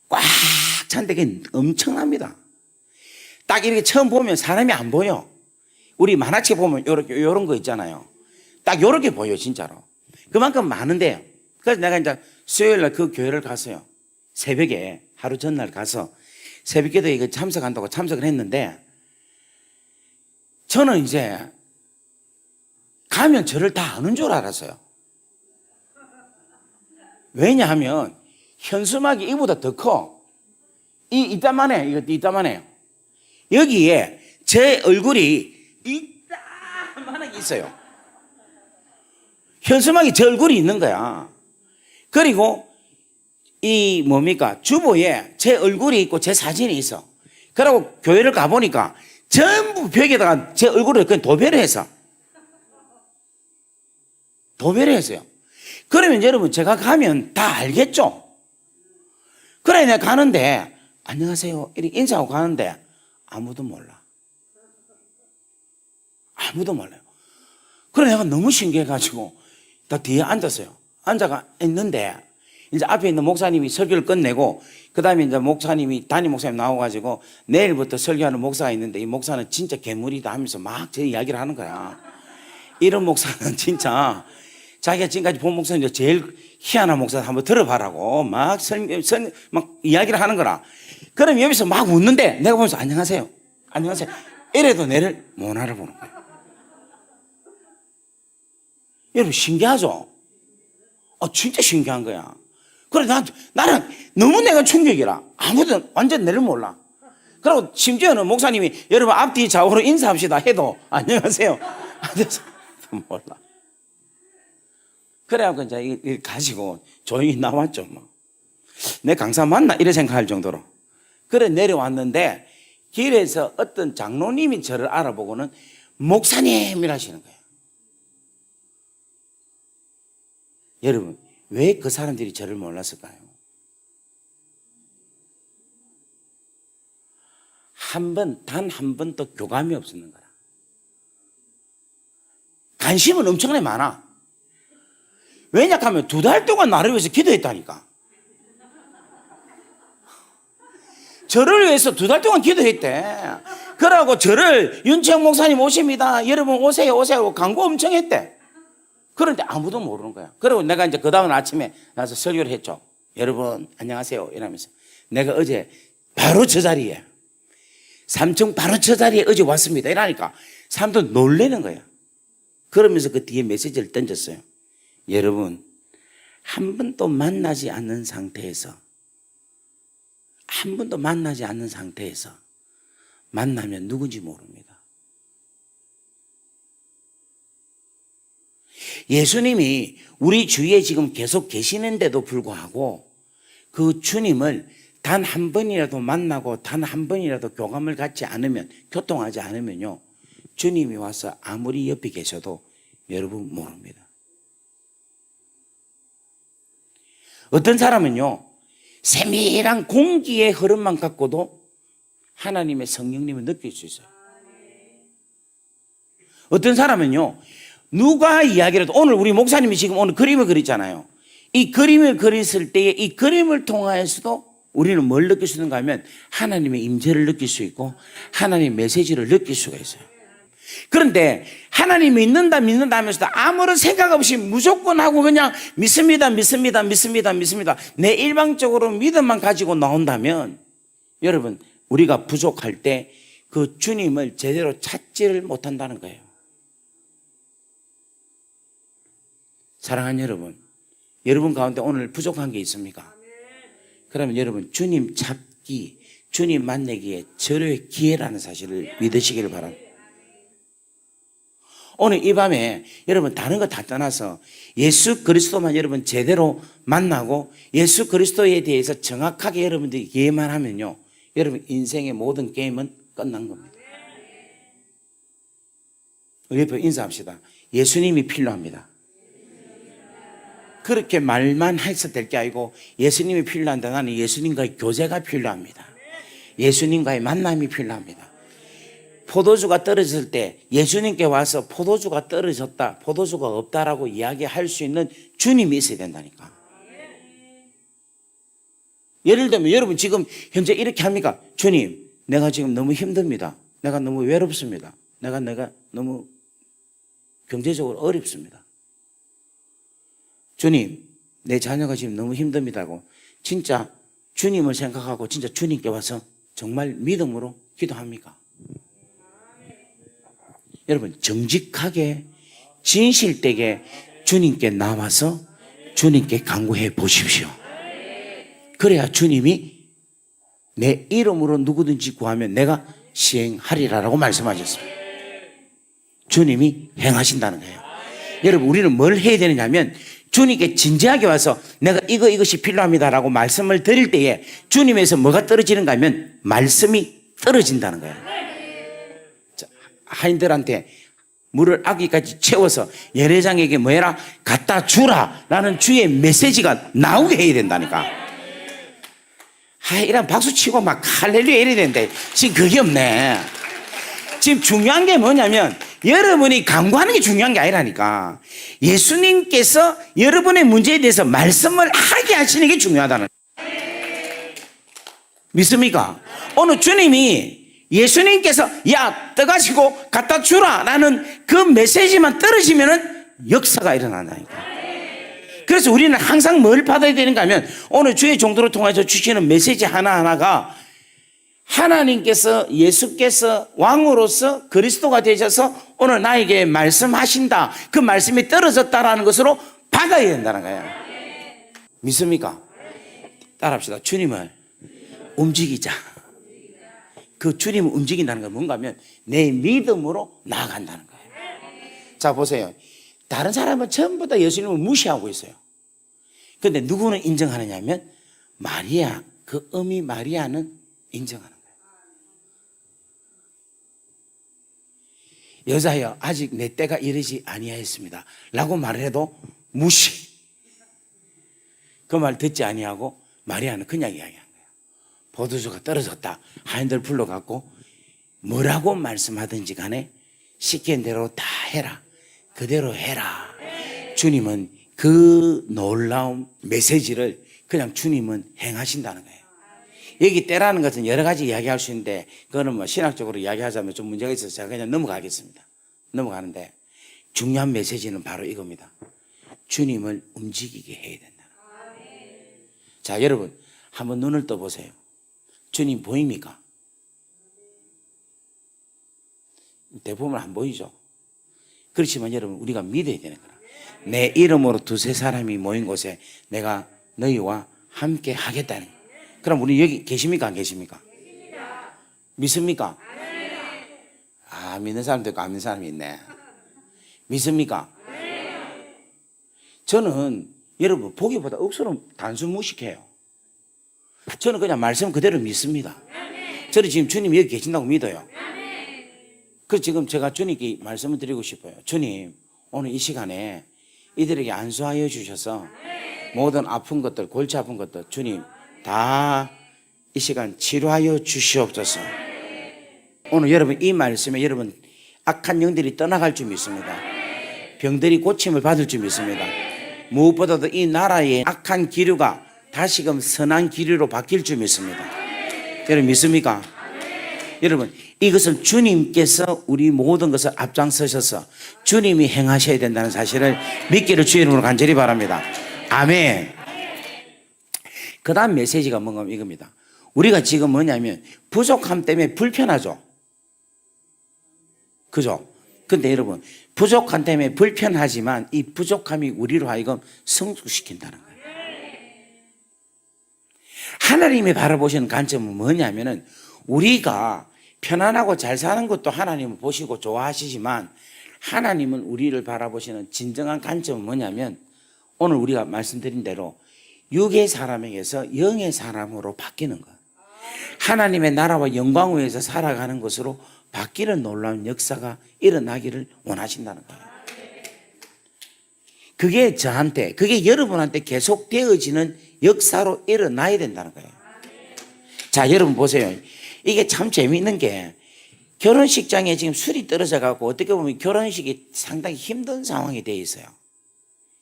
꽉 찬 데가 엄청납니다. 딱 이렇게 처음 보면 사람이 안 보여. 우리 만화책 보면 요런 거 있잖아요. 딱 요렇게 보여 진짜로. 그만큼 많은데요. 그래서 내가 이제 수요일날 그 교회를 갔어요. 새벽에 하루 전날 가서 새벽기도에 이거 참석한다고 참석을 했는데 저는 이제 가면 저를 다 아는 줄 알았어요. 왜냐하면 현수막이 이보다 더 커. 이따만해. 이거 이따만해요. 여기에 제 얼굴이 이따만하게 있어요. 현수막이 제 얼굴이 있는 거야. 그리고 이 뭡니까? 주보에 제 얼굴이 있고 제 사진이 있어. 그리고 교회를 가보니까 전부 벽에다가 제 얼굴을 그냥 도배를 했어요. 그러면 여러분 제가 가면 다 알겠죠? 그래 내가 가는데 안녕하세요 이렇게 인사하고 가는데 아무도 몰라. 그래 내가 너무 신기해가지고 다 뒤에 앉았어요. 앉아가 있는데 이제 앞에 있는 목사님이 설교를 끝내고 그 다음에 이제 담임 목사님 나와가지고 내일부터 설교하는 목사가 있는데 이 목사는 진짜 괴물이다 하면서 막 제 이야기를 하는 거야. 이런 목사는 진짜 자기가 지금까지 본 목사님 중에 제일 희한한 목사 한번 들어봐라고 막 이야기를 하는 거라. 그럼 여기서 막 웃는데 내가 보면서 안녕하세요. 이래도 내를 못 알아보는 거야. 여러분 신기하죠? 진짜 신기한 거야. 그래 나는 너무 내가 충격이라 아무도 완전 내를 몰라. 그리고 심지어는 목사님이 여러분 앞뒤 좌우로 인사합시다 해도 안녕하세요. 몰라. 그래갖고 이제 이걸 가지고 조용히 나왔죠. 내 강사 맞나? 이래 생각할 정도로. 그래 내려왔는데 길에서 어떤 장로님이 저를 알아보고는 목사님이라 하시는 거예요. 여러분 왜 그 사람들이 저를 몰랐을까요? 단 한 번도 교감이 없었는 거라. 관심은 엄청나게 많아. 왜냐하면 2달 동안 나를 위해서 기도했다니까. 저를 위해서 2달 동안 기도했대. 그러고 저를 윤채영 목사님 오십니다. 여러분 오세요 광고 엄청 했대. 그런데 아무도 모르는 거야. 그리고 내가 이제 그 다음 아침에 나서 설교를 했죠. 여러분 안녕하세요 이러면서 내가 어제 바로 저 자리에 3층 바로 저 자리에 어제 왔습니다 이러니까 사람들 놀라는 거야. 그러면서 그 뒤에 메시지를 던졌어요. 여러분 한 번도 만나지 않는 상태에서 만나면 누군지 모릅니다. 예수님이 우리 주위에 지금 계속 계시는데도 불구하고 그 주님을 단 한 번이라도 만나고 단 한 번이라도 교감을 갖지 않으면, 교통하지 않으면요, 주님이 와서 아무리 옆에 계셔도 여러분 모릅니다. 어떤 사람은요, 세밀한 공기의 흐름만 갖고도 하나님의 성령님을 느낄 수 있어요. 어떤 사람은요, 누가 이야기라도, 오늘 우리 목사님이 지금 오늘 그림을 그렸잖아요. 이 그림을 그렸을 때에 이 그림을 통하여서도 우리는 뭘 느낄 수 있는가 하면 하나님의 임재를 느낄 수 있고 하나님의 메시지를 느낄 수가 있어요. 그런데 하나님이 믿는다 하면서도 아무런 생각 없이 무조건 하고 그냥 믿습니다 내 일방적으로 믿음만 가지고 나온다면, 여러분 우리가 부족할 때 그 주님을 제대로 찾지를 못한다는 거예요. 사랑하는 여러분, 여러분 가운데 오늘 부족한 게 있습니까? 그러면 여러분 주님 찾기, 주님 만나기에 절호의 기회라는 사실을 믿으시기를 바랍니다. 오늘 이 밤에 여러분 다른 거 다 떠나서 예수 그리스도만 여러분 제대로 만나고 예수 그리스도에 대해서 정확하게 여러분들이 이해만 하면요, 여러분 인생의 모든 게임은 끝난 겁니다. 우리 옆에 인사합시다. 예수님이 필요합니다. 그렇게 말만 해서 될 게 아니고 예수님이 필요한다. 나는 예수님과의 교제가 필요합니다. 예수님과의 만남이 필요합니다. 포도주가 떨어졌을 때 예수님께 와서 포도주가 떨어졌다, 포도주가 없다라고 이야기할 수 있는 주님이 있어야 된다니까. 예를 들면 여러분 지금 현재 이렇게 합니까? 주님, 내가 지금 너무 힘듭니다. 내가 너무 외롭습니다. 내가 너무 경제적으로 어렵습니다. 주님, 내 자녀가 지금 너무 힘듭니다고 진짜 주님을 생각하고 진짜 주님께 와서 정말 믿음으로 기도합니까? 여러분 정직하게 진실되게 주님께 나와서 주님께 간구해 보십시오. 그래야 주님이 내 이름으로 누구든지 구하면 내가 시행하리라라고 말씀하셨습니다. 주님이 행하신다는 거예요. 여러분 우리는 뭘 해야 되느냐 하면 주님께 진지하게 와서 내가 이것이 필요합니다라고 말씀을 드릴 때에 주님에서 뭐가 떨어지는가 하면 말씀이 떨어진다는 거예요. 하인들한테 물을 아기까지 채워서 예레장에게 뭐 해라? 갖다 주라 라는 주의 메시지가 나오게 해야 된다니까. 이런 박수 치고 막 할렐루야 이래야 되는데 지금 그게 없네. 지금 중요한 게 뭐냐면 여러분이 간구하는 게 중요한 게 아니라니까. 예수님께서 여러분의 문제에 대해서 말씀을 하게 하시는 게 중요하다는. 믿습니까? 오늘 주님이 예수님께서 야 떠가지고 갖다 주라 라는 그 메시지만 떨어지면은 역사가 일어난다니까. 그래서 우리는 항상 뭘 받아야 되는가 하면 오늘 주의 종도를 통해서 주시는 메시지 하나하나가 하나님께서 예수께서 왕으로서 그리스도가 되셔서 오늘 나에게 말씀하신다, 그 말씀이 떨어졌다라는 것으로 받아야 된다는 거예요. 믿습니까? 따라합시다. 주님을 움직이자. 그 주님을 움직인다는 건 뭔가 하면 내 믿음으로 나아간다는 거예요. 자 보세요. 다른 사람은 전부 다 예수님을 무시하고 있어요. 그런데 누구는 인정하느냐 하면 마리아, 그 어미 마리아는 인정하는 거예요. 여자여 아직 내 때가 이르지 아니하였습니다 라고 말을 해도 무시. 그 말 듣지 아니하고 마리아는 그냥 이야기한 거예요. 포도주가 떨어졌다. 하인들 불러갖고 뭐라고 말씀하든지 간에 시킨 대로 다 해라. 그대로 해라. 주님은 그 놀라운 메시지를 그냥 주님은 행하신다는 거예요. 여기 때라는 것은 여러 가지 이야기할 수 있는데 그거는 뭐 신학적으로 이야기하자면 좀 문제가 있어서 제가 그냥 넘어가겠습니다. 넘어가는데 중요한 메시지는 바로 이겁니다. 주님을 움직이게 해야 된다. 자, 여러분 한번 눈을 떠보세요. 주님 보입니까? 대부분 안 보이죠. 그렇지만 여러분 우리가 믿어야 되는 거라. 내 이름으로 두세 사람이 모인 곳에 내가 너희와 함께 하겠다는 거예요. 그럼 우리 여기 계십니까? 안 계십니까? 믿습니까? 믿는 사람도 있고 안 믿는 사람이 있네. 믿습니까? 저는 여러분 보기보다 억수로 단순 무식해요. 저는 그냥 말씀 그대로 믿습니다. 저는 지금 주님이 여기 계신다고 믿어요. 그래서 지금 제가 주님께 말씀을 드리고 싶어요. 주님, 오늘 이 시간에 이들에게 안수하여 주셔서 모든 아픈 것들, 골치 아픈 것들 주님 다 이 시간 치료하여 주시옵소서. 오늘 여러분 이 말씀에 여러분 악한 영들이 떠나갈 줄 믿습니다. 병들이 고침을 받을 줄 믿습니다. 무엇보다도 이 나라의 악한 기류가 다시금 선한 기류로 바뀔 줄 믿습니다. 여러분 믿습니까? 여러분 이것은 주님께서 우리 모든 것을 앞장서셔서 주님이 행하셔야 된다는 사실을 믿기를 주의 이름으로 간절히 바랍니다. 아멘. 그 다음 메시지가 뭔가 이겁니다. 우리가 지금 뭐냐면 부족함 때문에 불편하죠. 그죠? 근데 여러분 부족함 때문에 불편하지만 이 부족함이 우리로 하여금 성숙시킨다는 거예요. 하나님이 바라보시는 관점은 뭐냐면은 우리가 편안하고 잘 사는 것도 하나님은 보시고 좋아하시지만 하나님은 우리를 바라보시는 진정한 관점은 뭐냐면 오늘 우리가 말씀드린 대로 육의 사람에게서 영의 사람으로 바뀌는 것. 하나님의 나라와 영광 위에서 살아가는 것으로 바뀌는 놀라운 역사가 일어나기를 원하신다는 거예요. 그게 저한테, 그게 여러분한테 계속 되어지는 역사로 일어나야 된다는 거예요. 자, 여러분 보세요. 이게 참 재미있는 게 결혼식장에 지금 술이 떨어져 갖고 어떻게 보면 결혼식이 상당히 힘든 상황이 되어 있어요.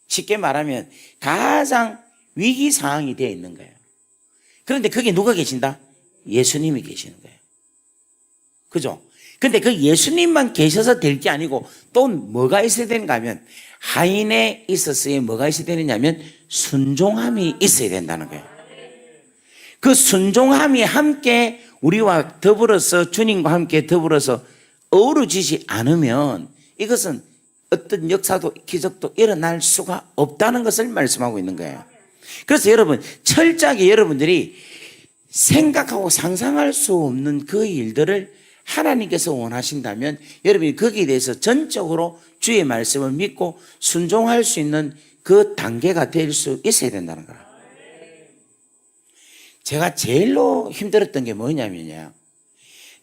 쉽게 말하면 가장 위기 상황이 되어 있는 거예요. 그런데 거기에 누가 계신다? 예수님이 계시는 거예요. 그죠? 근데 그 예수님만 계셔서 될 게 아니고 또 뭐가 있어야 되는가 하면 하인에 있어서의 뭐가 있어야 되느냐면 순종함이 있어야 된다는 거예요. 그 순종함이 함께 우리와 더불어서 주님과 함께 더불어서 어우러지지 않으면 이것은 어떤 역사도 기적도 일어날 수가 없다는 것을 말씀하고 있는 거예요. 그래서 여러분 철저하게 여러분들이 생각하고 상상할 수 없는 그 일들을 하나님께서 원하신다면 여러분이 거기에 대해서 전적으로 주의 말씀을 믿고 순종할 수 있는 그 단계가 될 수 있어야 된다는 거예요. 제가 제일로 힘들었던 게 뭐냐면요.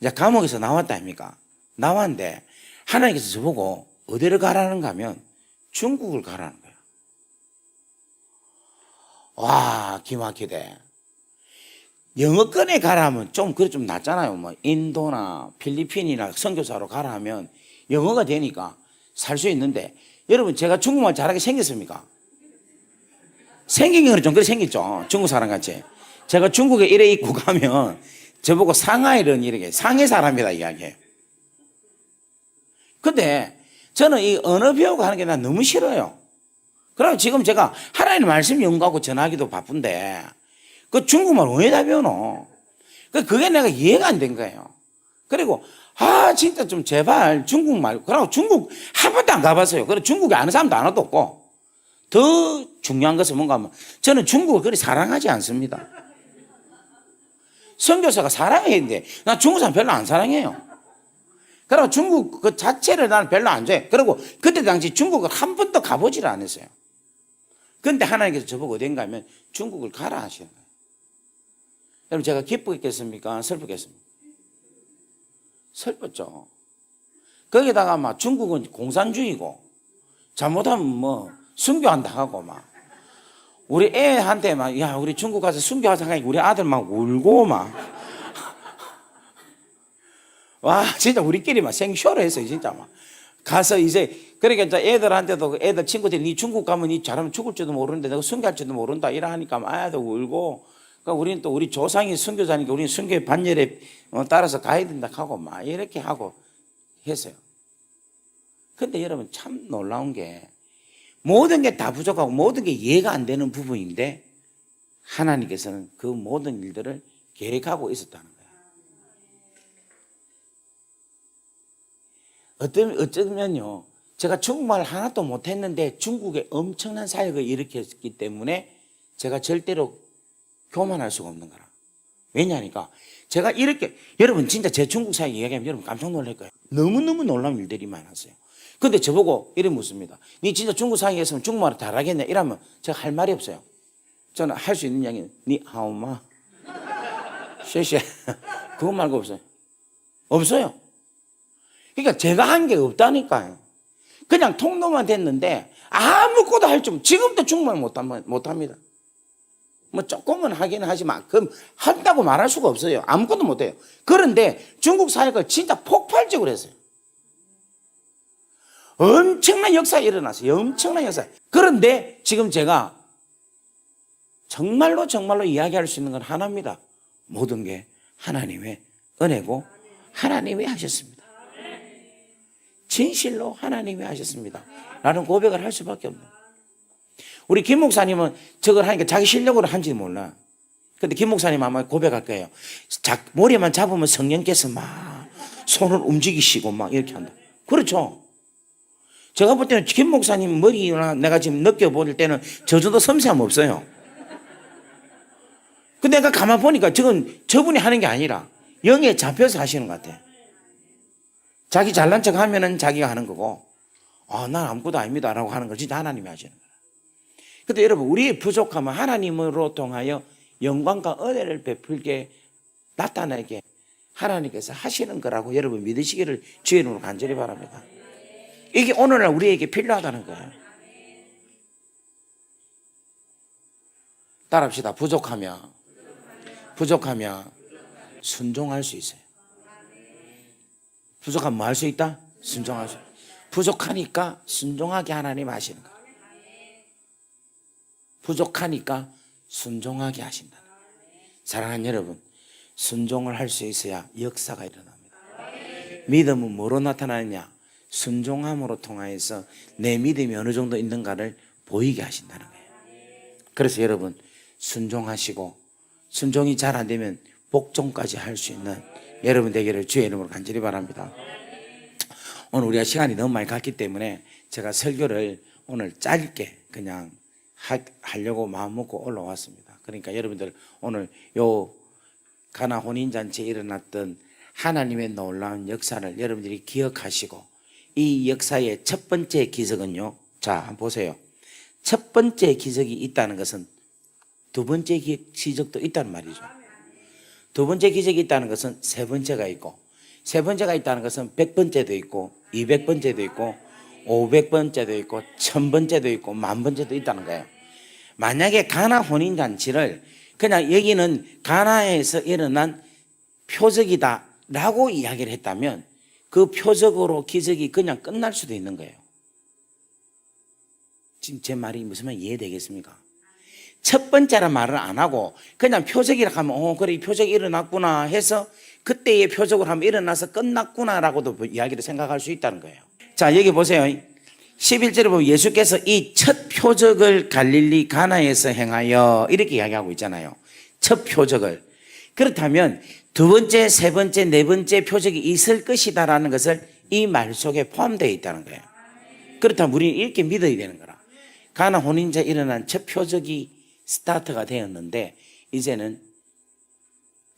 이제 감옥에서 나왔다 아닙니까? 나왔는데 하나님께서 저보고 어디를 가라는가 하면 중국을 가라는 거야. 와, 기막히대. 영어권에 가라 하면 그래 좀 낫잖아요. 뭐 인도나 필리핀이나 선교사로 가라 하면 영어가 되니까 살 수 있는데, 여러분 제가 중국말 잘하게 생겼습니까? 생긴 건 좀 그래 생겼죠. 중국 사람 같이. 제가 중국에 이래 입고 가면 저보고 상하이는 이렇게 상해 사람이다 이야기해요. 근데 저는 이 언어 배우고 하는 게 난 너무 싫어요. 그럼 지금 제가 하나님 말씀 연구하고 전하기도 바쁜데 그 중국말 왜 배우노? 그게 내가 이해가 안 된 거예요. 그리고 진짜 좀 제발 중국말, 그러고 중국 한 번도 안 가봤어요. 그리고 중국에 아는 사람도 하나도 없고, 더 중요한 것은 뭔가 하면 저는 중국을 그리 사랑하지 않습니다. 선교사가 사랑해야 되는데 나 중국 사람 별로 안 사랑해요. 그리고 중국 그 자체를 나는 별로 안 좋아해. 그리고 그때 당시 중국을 한 번도 가보지를 않았어요. 그런데 하나님께서 저보고 어딘가 하면 중국을 가라 하시는 거예요. 여러분 제가 기쁘겠습니까? 슬프겠습니까? 슬펐죠. 거기다가 막 중국은 공산주의고 잘못하면 뭐 순교한다 하고 막 우리 애한테 막 야 우리 중국 가서 순교하자 하니까 우리 아들 막 울고 막 와 진짜 우리끼리 막 생쇼를 했어요. 진짜 막 가서 이제 그러니까 이제 애들한테도 애들 친구들이 니 중국 가면 니 잘하면 죽을지도 모르는데 내가 순교할지도 모른다 이라 하니까 막 아들 울고, 그러니까 우리는 또 우리 조상이 순교자니까 우리는 순교의 반열에 따라서 가야 된다 하고 막 이렇게 하고 했어요. 근데 여러분 참 놀라운 게 모든 게 다 부족하고 모든 게 이해가 안 되는 부분인데 하나님께서는 그 모든 일들을 계획하고 있었다는 거예요. 어쩌면요, 제가 중국말 하나도 못했는데 중국에 엄청난 사역을 일으켰기 때문에 제가 절대로 교만할 수가 없는 거라. 왜냐하니까 제가 이렇게, 여러분 진짜 제 중국 사역 이야기하면 여러분 깜짝 놀랄 거예요. 너무너무 놀라운 일들이 많았어요. 근데 저보고 이래 묻습니다. 니 진짜 중국 사역에 했으면 중국말을 잘하겠냐? 이러면 제가 할 말이 없어요. 저는 할 수 있는 이야기는 니 하오마 쉐쉐 그거 말고 없어요. 없어요. 그러니까 제가 한 게 없다니까요. 그냥 통로만 됐는데 아무것도 할 줄, 지금도 중국말 못합니다. 뭐 조금은 하긴 하지만 그럼 한다고 말할 수가 없어요. 아무것도 못해요. 그런데 중국 사회가 진짜 폭발적으로 했어요. 엄청난 역사가 일어났어요. 엄청난 역사. 그런데 지금 제가 정말로 이야기할 수 있는 건 하나입니다. 모든 게 하나님의 은혜고 하나님이 하셨습니다. 진실로 하나님이 하셨습니다. 라는 고백을 할 수밖에 없는 거예요. 우리 김 목사님은 저걸 하니까 자기 실력으로 한지 몰라. 근데 김 목사님 아마 고백할 거예요. 머리만 잡으면 성령께서 막 손을 움직이시고 막 이렇게 한다. 그렇죠. 제가 볼 때는 김 목사님 머리나 내가 지금 느껴볼 때는 저 정도 섬세함 없어요. 근데 내가 가만 보니까 저분이 하는 게 아니라 영에 잡혀서 하시는 것 같아. 자기 잘난 척 하면은 자기가 하는 거고, 난 아무것도 아닙니다 라고 하는 걸 진짜 하나님이 하시는 거예요. 근데 여러분, 우리의 부족함은 하나님으로 통하여 영광과 은혜를 베풀게 나타나게 하나님께서 하시는 거라고 여러분 믿으시기를 주의 이름으로 간절히 바랍니다. 이게 오늘날 우리에게 필요하다는 거예요. 따라합시다. 부족하면 순종할 수 있어요. 부족하면 뭐 할 수 있다? 순종할 수 있다. 부족하니까 순종하게 하나님 하시는 거예요. 부족하니까 순종하게 하신다. 사랑하는 여러분, 순종을 할 수 있어야 역사가 일어납니다. 믿음은 뭐로 나타나느냐? 순종함으로 통하여서 내 믿음이 어느 정도 있는가를 보이게 하신다는 거예요. 그래서 여러분 순종하시고, 순종이 잘 안 되면 복종까지 할 수 있는 여러분 되기를 주의 이름으로 간절히 바랍니다. 오늘 우리가 시간이 너무 많이 갔기 때문에 제가 설교를 오늘 짧게 그냥 하려고 마음 먹고 올라왔습니다. 그러니까 여러분들 오늘 요 가나 혼인잔치에 일어났던 하나님의 놀라운 역사를 여러분들이 기억하시고, 이 역사의 첫 번째 기적은요, 자 한번 보세요. 첫 번째 기적이 있다는 것은 두 번째 기적도 있다는 말이죠. 두 번째 기적이 있다는 것은 세 번째가 있고, 세 번째가 있다는 것은 100번째도 있고 200번째도 있고 500번째도 있고 1000번째도 있고 10,000번째도 있다는 거예요. 만약에 가나 혼인잔치를 그냥 여기는 가나에서 일어난 표적이다 라고 이야기를 했다면 그 표적으로 기적이 그냥 끝날 수도 있는 거예요. 지금 제 말이 무슨 말 이해되겠습니까? 첫 번째라 말을 안 하고 그냥 표적이라 하면 그래 이 표적이 일어났구나 해서 그때의 표적으로 하면 일어나서 끝났구나라고도 이야기를 생각할 수 있다는 거예요. 자, 여기 보세요. 11절에 보면 예수께서 이 첫 표적을 갈릴리 가나에서 행하여 이렇게 이야기하고 있잖아요. 첫 표적을. 그렇다면 두 번째, 세 번째, 네 번째 표적이 있을 것이다라는 것을 이 말 속에 포함되어 있다는 거예요. 그렇다면 우리는 이렇게 믿어야 되는 거라. 가나 혼인자 일어난 첫 표적이 스타트가 되었는데 이제는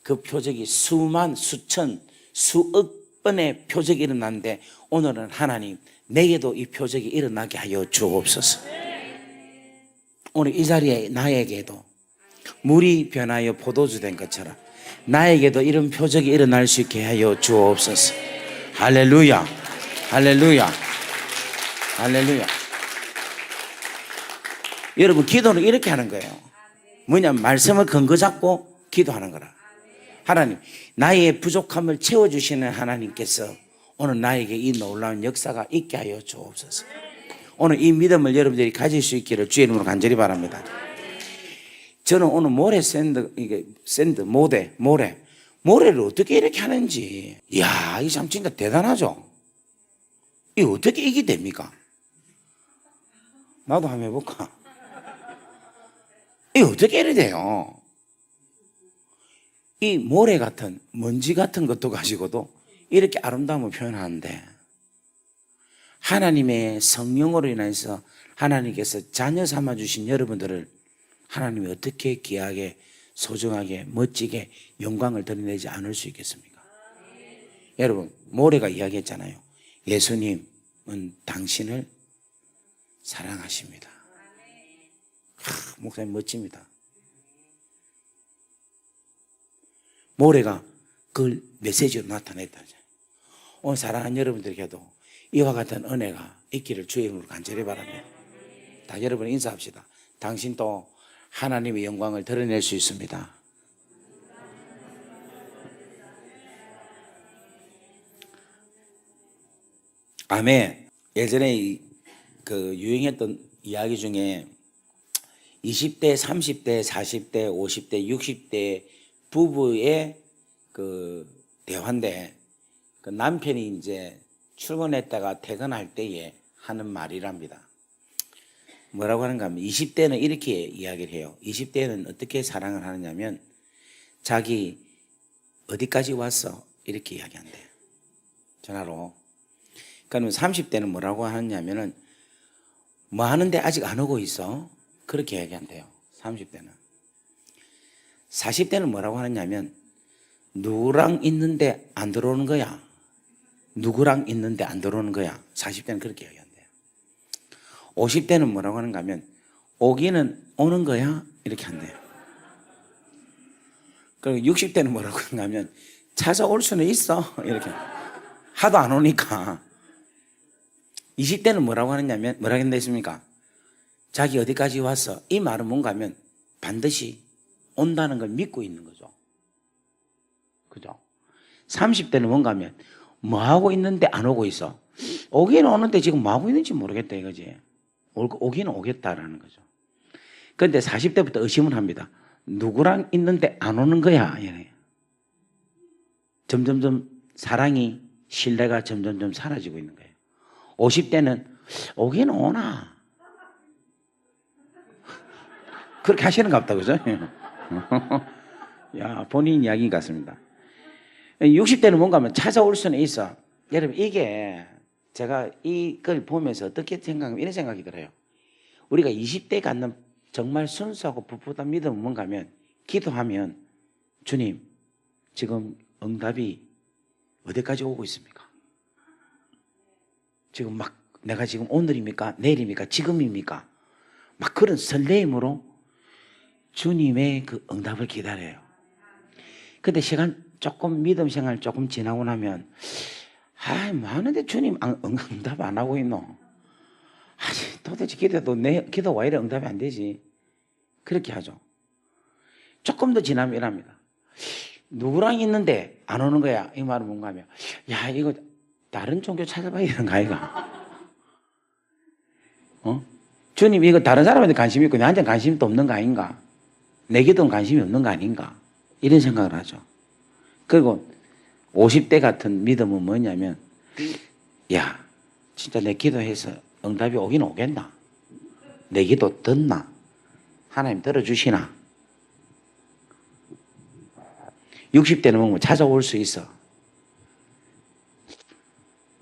그 표적이 수만, 수천, 수억 번의 표적이 일어났는데 오늘은 하나님 내게도 이 표적이 일어나게 하여 주옵소서. 오늘 이 자리에 나에게도 물이 변하여 포도주 된 것처럼 나에게도 이런 표적이 일어날 수 있게 하여 주옵소서. 할렐루야, 할렐루야, 할렐루야. 여러분 기도는 이렇게 하는 거예요. 뭐냐면 말씀을 근거 잡고 기도하는 거라. 하나님, 나의 부족함을 채워주시는 하나님께서 오늘 나에게 이 놀라운 역사가 있게 하여 주옵소서. 오늘 이 믿음을 여러분들이 가질 수 있기를 주의 이름으로 간절히 바랍니다. 저는 오늘 모래를 어떻게 이렇게 하는지, 이야, 이 참 진짜 대단하죠? 이 어떻게 이게 됩니까? 나도 한번 해볼까? 이 어떻게 이래 돼요? 이 모래 같은, 먼지 같은 것도 가지고도 이렇게 아름다움을 표현하는데, 하나님의 성령으로 인해서 하나님께서 자녀 삼아주신 여러분들을 하나님이 어떻게 귀하게, 소중하게, 멋지게 영광을 드러내지 않을 수 있겠습니까? 여러분, 모래가 이야기했잖아요. 예수님은 당신을 사랑하십니다. 목사님 멋집니다. 모래가 그걸 메시지로 나타냈다잖아요. 오늘 사랑하는 여러분들에게도 이와 같은 은혜가 있기를 주의 이름으로 간절히 바랍니다. 다 여러분 인사합시다. 당신도 하나님의 영광을 드러낼 수 있습니다. 아멘. 예전에 그 유행했던 이야기 중에 20대, 30대, 40대, 50대, 60대 부부의 그 대화인데 그 남편이 이제 출근했다가 퇴근할 때에 하는 말이랍니다. 뭐라고 하는가 하면 20대는 이렇게 이야기를 해요. 20대는 어떻게 사랑을 하느냐면 자기 어디까지 왔어? 이렇게 이야기한대요. 전화로. 그러면 30대는 뭐라고 하느냐면은 뭐 하는데 아직 안 오고 있어? 그렇게 이야기한대요. 30대는. 40대는 뭐라고 하느냐면 누구랑 있는데 안 들어오는 거야. 누구랑 있는데 안 들어오는 거야. 40대는 그렇게 이야기한대요. 50대는 뭐라고 하는가 하면 오기는 오는 거야. 이렇게 한대요. 그리고 60대는 뭐라고 하는가 하면 찾아올 수는 있어. 이렇게. 하도 안 오니까. 20대는 뭐라고 하느냐면 뭐라고 했습니까? 자기 어디까지 왔어? 이 말은 뭔가 하면 반드시 온다는 걸 믿고 있는 거죠. 그죠? 30대는 뭔가 하면 뭐 하고 있는데 안 오고 있어? 오기는 오는데 지금 뭐 하고 있는지 모르겠다 이거지. 오기는 오겠다라는 거죠. 그런데 40대부터 의심을 합니다. 누구랑 있는데 안 오는 거야. 점점점 사랑이, 신뢰가 점점점 사라지고 있는 거예요. 50대는 오기는 오나. 그렇게 하시는가 보다, 그죠? 야, 본인 이야기 같습니다. 60대는 뭔가 하면 찾아올 수는 있어. 여러분, 이게 제가 이걸 보면서 어떻게 생각하면 이런 생각이 들어요. 우리가 20대에 갖는 정말 순수하고 풋풋한 믿음은 뭔가 하면 기도하면 주님, 지금 응답이 어디까지 오고 있습니까? 지금 막 내가 지금 오늘입니까? 내일입니까? 지금입니까? 막 그런 설레임으로 주님의 그 응답을 기다려요. 근데 시간 조금 믿음 생활 조금 지나고 나면 뭐 하는데 주님 응답 안 하고 있노? 도대체 기도도 내 기도 왜 이래 응답이 안 되지? 그렇게 하죠. 조금 더 지나면 이랍니다. 누구랑 있는데 안 오는 거야? 이 말은 뭔가 하면 이거 다른 종교 찾아봐야 되는 거 아이가? 주님 이거 다른 사람한테 관심이 있고 나한테 관심이 또 없는 거 아닌가? 내 기도는 관심이 없는 거 아닌가? 이런 생각을 하죠. 그리고 50대 같은 믿음은 뭐냐면 진짜 내 기도해서 응답이 오긴 오겠나? 내 기도 듣나? 하나님 들어주시나? 60대는 뭐 찾아올 수 있어.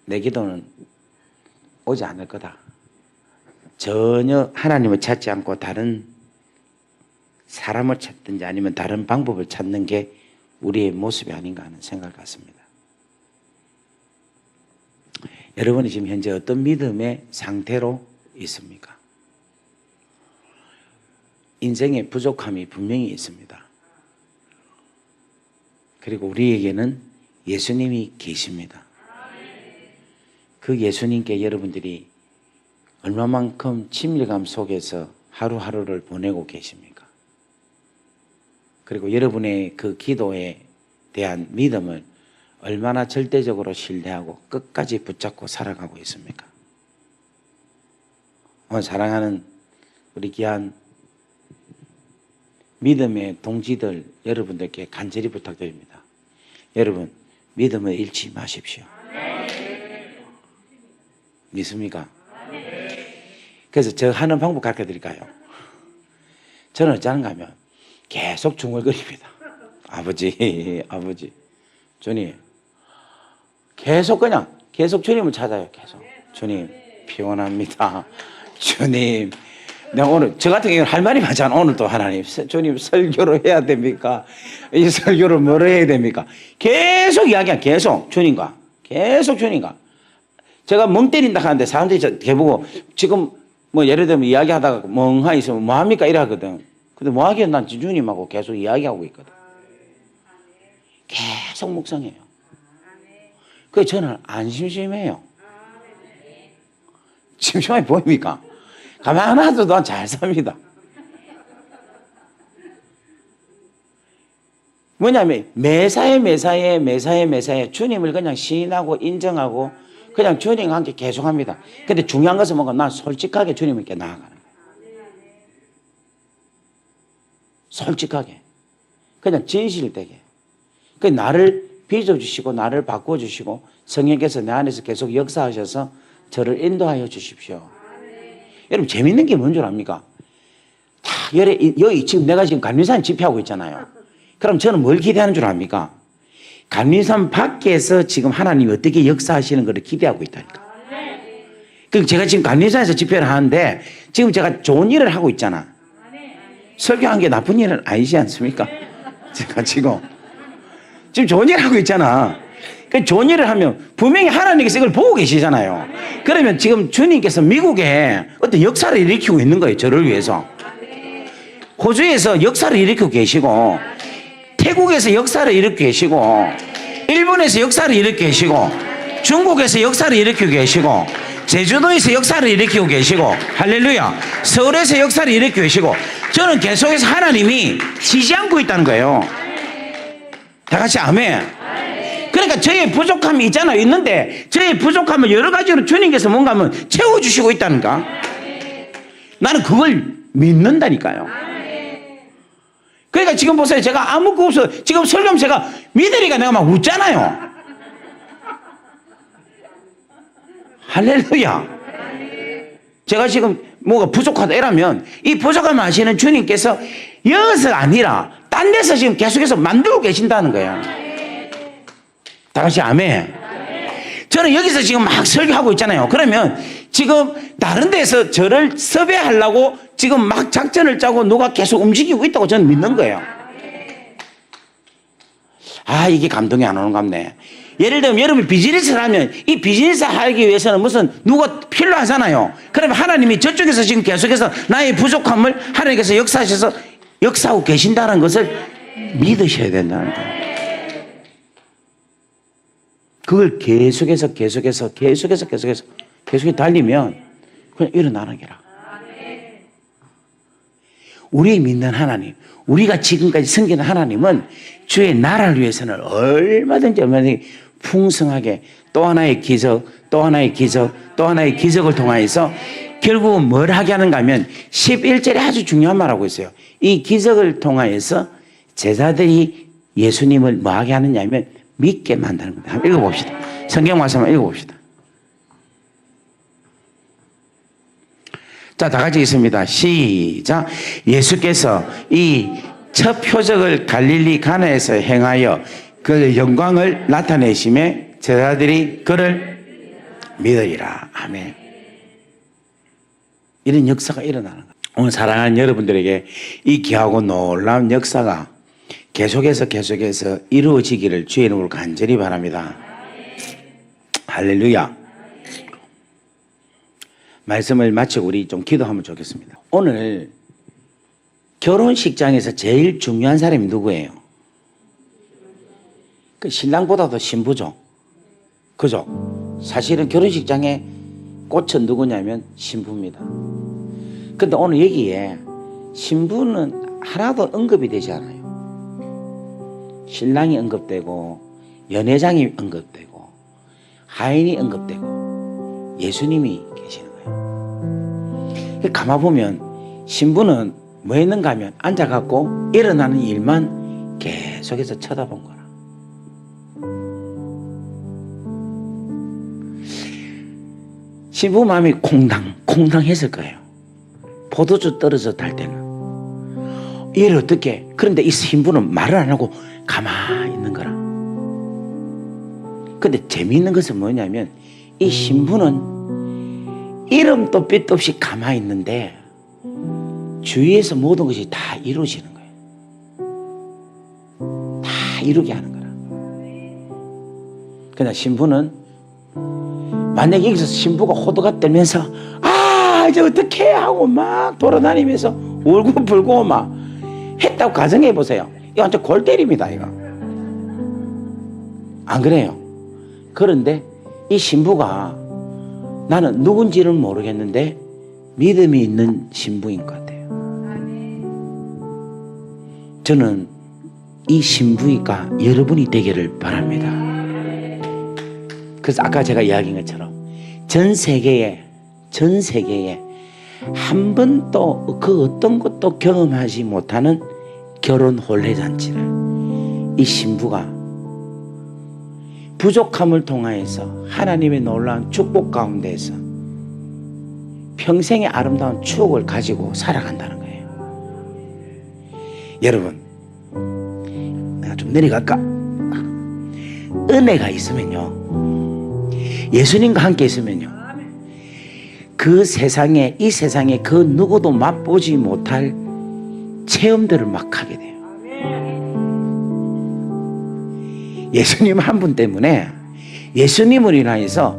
내 기도는 오지 않을 거다. 전혀 하나님을 찾지 않고 다른 사람을 찾든지 아니면 다른 방법을 찾는 게 우리의 모습이 아닌가 하는 생각 같습니다. 여러분이 지금 현재 어떤 믿음의 상태로 있습니까? 인생의 부족함이 분명히 있습니다. 그리고 우리에게는 예수님이 계십니다. 그 예수님께 여러분들이 얼마만큼 친밀감 속에서 하루하루를 보내고 계십니까? 그리고 여러분의 그 기도에 대한 믿음을 얼마나 절대적으로 신뢰하고 끝까지 붙잡고 살아가고 있습니까? 오늘 사랑하는 우리 귀한 믿음의 동지들 여러분들께 간절히 부탁드립니다. 여러분 믿음을 잃지 마십시오. 믿습니까? 그래서 저 하는 방법 가르쳐 드릴까요? 저는 어쩌는가 하면 계속 중얼거립니다. 아버지 주님 계속 주님을 찾아요. 계속 주님 피곤합니다. 주님 내가 오늘 저 같은 경우는 할 말이 많잖아. 오늘 또 하나님 주님 설교를 해야 됩니까? 이 설교를 뭐로 해야 됩니까? 계속 이야기야. 계속 주님과 제가 멍 때린다 하는데 사람들이 걔보고 지금 뭐 예를 들면 이야기하다가 멍하니 있으면 뭐합니까? 이래 하거든. 근데 뭐하기엔 난 주님하고 계속 이야기하고 있거든. 계속 묵상해요. 그래서 저는 안 심심해요. 심심하게 보입니까? 가만 놔둬도 난 잘 삽니다. 뭐냐면 매사에 주님을 그냥 시인하고 인정하고 그냥 주님과 함께 계속합니다. 근데 중요한 것은 뭔가 난 솔직하게 주님께 나아가는 거예요. 솔직하게 그냥 진실되게 그 나를 빚어주시고 나를 바꿔주시고 성령께서 내 안에서 계속 역사하셔서 저를 인도하여 주십시오. 여러분 재밌는 게 뭔 줄 압니까? 여기 지금 내가 지금 감리산 집회하고 있잖아요. 그럼 저는 뭘 기대하는 줄 압니까? 감리산 밖에서 지금 하나님이 어떻게 역사하시는 것을 기대하고 있다니까. 그럼 제가 지금 감리산에서 집회를 하는데 지금 제가 좋은 일을 하고 있잖아. 설교한 게 나쁜 일은 아니지 않습니까? 제가 지금 좋은 일을 하고 있잖아. 그 좋은 일을 하면 분명히 하나님께서 이걸 보고 계시잖아요. 그러면 지금 주님께서 미국에 어떤 역사를 일으키고 있는 거예요. 저를 위해서. 호주에서 역사를 일으키고 계시고 태국에서 역사를 일으키고 계시고 일본에서 역사를 일으키고 계시고 중국에서 역사를 일으키고 계시고 제주도에서 역사를 일으키고 계시고 할렐루야 서울에서 역사를 일으키고 계시고 저는 계속해서 하나님이 쉬지 않고 있다는 거예요. 다 같이 아멘. 그러니까 저의 부족함이 있잖아요. 있는데 저의 부족함을 여러 가지로 주님께서 뭔가 하면 채워주시고 있다는가. 나는 그걸 믿는다니까요. 그러니까 지금 보세요. 제가 아무 거 없어. 지금 설교하면 제가 믿으니까 내가 막 웃잖아요. 할렐루야. 제가 지금 뭐가 부족하다 이러면 이 부족함을 아시는 주님께서 여기서 아니라 딴 데서 지금 계속해서 만들고 계신다는 거예요. 다 같이 아멘. 저는 여기서 지금 막 설교하고 있잖아요. 그러면 지금 다른 데서 저를 섭외하려고 지금 막 작전을 짜고 누가 계속 움직이고 있다고 저는 믿는 거예요. 이게 감동이 안 오는 것 같네. 예를 들면 여러분이 비즈니스를 하면 이 비즈니스 하기 위해서는 무슨 누가 필요하잖아요. 그러면 하나님이 저쪽에서 지금 계속해서 나의 부족함을 하나님께서 역사하셔서 역사하고 계신다는 것을 믿으셔야 된다는 거예요. 그걸 계속해서 달리면 그냥 일어나는 게라. 우리 믿는 하나님, 우리가 지금까지 섬기는 하나님은 주의 나라를 위해서는 얼마든지 풍성하게 또 하나의 기적, 또 하나의 기적, 또 하나의 기적을 통하여서 결국은 뭘 하게 하는가 하면 11절에 아주 중요한 말하고 있어요. 이 기적을 통하여서 제자들이 예수님을 뭐 하게 하느냐 하면 믿게 만드는 겁니다. 한번 읽어봅시다. 성경 말씀 한번 읽어봅시다. 자, 다 같이 있습니다. 시작. 예수께서 이 첫 표적을 갈릴리 가나에서 행하여 그 영광을 나타내심에 제자들이 그를 믿으리라. 아멘. 이런 역사가 일어나는 거예요. 오늘 사랑하는 여러분들에게 이 귀하고 놀라운 역사가 계속해서 이루어지기를 주의 이름으로 간절히 바랍니다. 할렐루야. 말씀을 마치고 우리 좀 기도하면 좋겠습니다. 오늘 결혼식장에서 제일 중요한 사람이 누구예요? 그 신랑보다도 신부죠. 그죠? 사실은 결혼식장에 꽃은 누구냐면 신부입니다. 근데 오늘 여기에 신부는 하나도 언급이 되지 않아요. 신랑이 언급되고 연회장이 언급되고 하인이 언급되고 예수님이 계시는 거예요. 가만 보면 신부는 뭐 했는가 하면 앉아갖고 일어나는 일만 계속해서 쳐다본 거라. 신부 마음이 콩당 했을 거예요. 포도주 떨어져 달 때는. 이를 어떻게, 그런데 이 신부는 말을 안 하고 가만히 있는 거라. 근데 재미있는 것은 뭐냐면 이 신부는 이름도 빛도 없이 가만히 있는데 주위에서 모든 것이 다 이루어지는 거예요. 다 이루게 하는 거라. 그러나 신부는 만약에 여기서 신부가 호두가 떨면서 이제 어떻게 하고 막 돌아다니면서 울고 불고 막 했다고 가정해 보세요. 이거 완전 골 때립니다, 이거. 안 그래요? 그런데 이 신부가 나는 누군지는 모르겠는데 믿음이 있는 신부인 것 같아요. 저는 이 신부가 여러분이 되기를 바랍니다. 그래서 아까 제가 이야기한 것처럼 전 세계에 한 번도 그 어떤 것도 경험하지 못하는 결혼 혼례잔치를 이 신부가 부족함을 통하여서 하나님의 놀라운 축복 가운데에서 평생의 아름다운 추억을 가지고 살아간다는 거예요. 여러분, 내가 좀 내려갈까? 은혜가 있으면요, 예수님과 함께 있으면요, 그 세상에, 이 세상에 그 누구도 맛보지 못할 체험들을 막 하게 돼요. 예수님 한 분 때문에, 예수님을 인하여서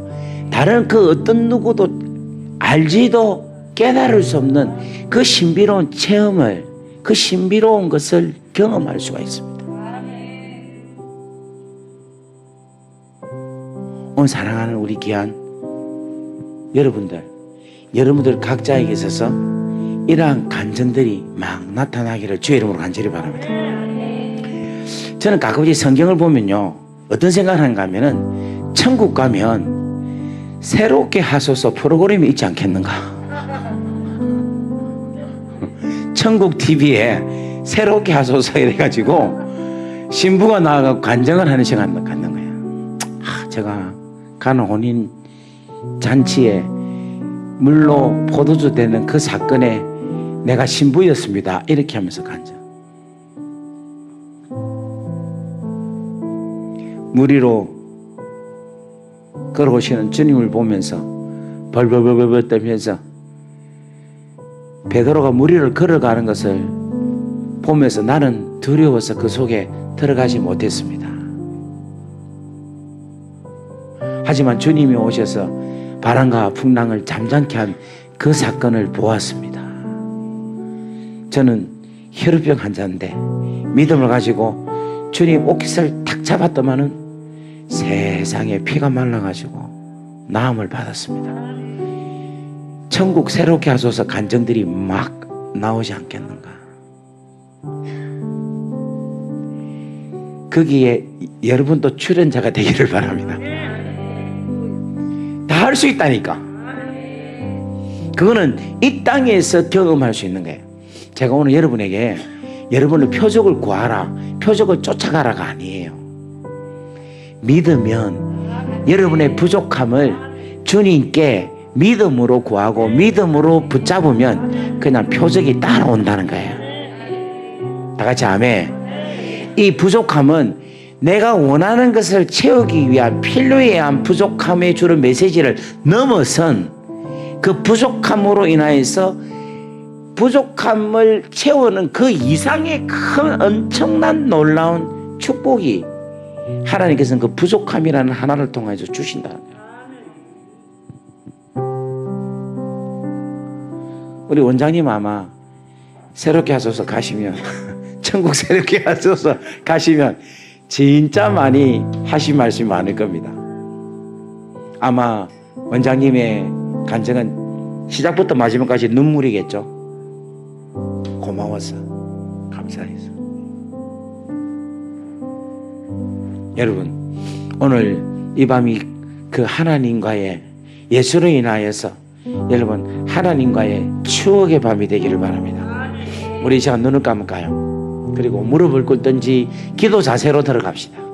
다른 그 어떤 누구도 알지도 깨달을 수 없는 그 신비로운 체험을, 그 신비로운 것을 경험할 수가 있습니다. 오늘 사랑하는 우리 귀한 여러분들 각자에게 있어서 이러한 감정들이 막 나타나기를 주의 이름으로 간절히 바랍니다. 저는 가끔씩 성경을 보면요, 어떤 생각을 하는가 하면은 천국 가면 새롭게 하소서 프로그램이 있지 않겠는가. 천국 TV에 새롭게 하소서 이래가지고 신부가 나와서 간증을 하는 시간을 갖는 거예요. 제가 가는 혼인 잔치에 물로 포도주 되는 그 사건에 내가 신부였습니다, 이렇게 하면서 간증. 물 위로 걸어오시는 주님을 보면서 벌벌벌벌 떨면서 베드로가 물 위를 걸어가는 것을 보면서 나는 두려워서 그 속에 들어가지 못했습니다. 하지만 주님이 오셔서 바람과 풍랑을 잠잠케 한 그 사건을 보았습니다. 저는 혈우병 환자인데 믿음을 가지고 주님 옷깃을 탁 잡았더만은 세상에 피가 말라가지고 나음을 받았습니다. 천국 새롭게 하소서 간증들이 막 나오지 않겠는가. 거기에 여러분도 출연자가 되기를 바랍니다. 다 할 수 있다니까. 그거는 이 땅에서 경험할 수 있는 거예요. 제가 오늘 여러분에게 여러분의 표적을 구하라, 표적을 쫓아가라가 아니에요. 믿으면 여러분의 부족함을 주님께 믿음으로 구하고 믿음으로 붙잡으면 그냥 표적이 따라온다는 거예요. 다 같이 아멘. 이 부족함은 내가 원하는 것을 채우기 위한 필요에 의한 부족함에 주는 메시지를 넘어선 그 부족함으로 인하여서 부족함을 채우는 그 이상의 큰 엄청난 놀라운 축복이 하나님께서는 그 부족함이라는 하나를 통해서 주신다는 거예요. 우리 원장님 아마 새롭게 하소서 가시면 천국 새롭게 하소서 가시면 진짜 많이 하신 말씀이 많을 겁니다. 아마 원장님의 간증은 시작부터 마지막까지 눈물이겠죠. 고마워서, 감사해서. 여러분, 오늘 이 밤이 그 하나님과의 예수로 인하여서 여러분 하나님과의 추억의 밤이 되기를 바랍니다. 우리 제가 눈을 감을까요? 그리고 무릎을 꿇든지 기도 자세로 들어갑시다.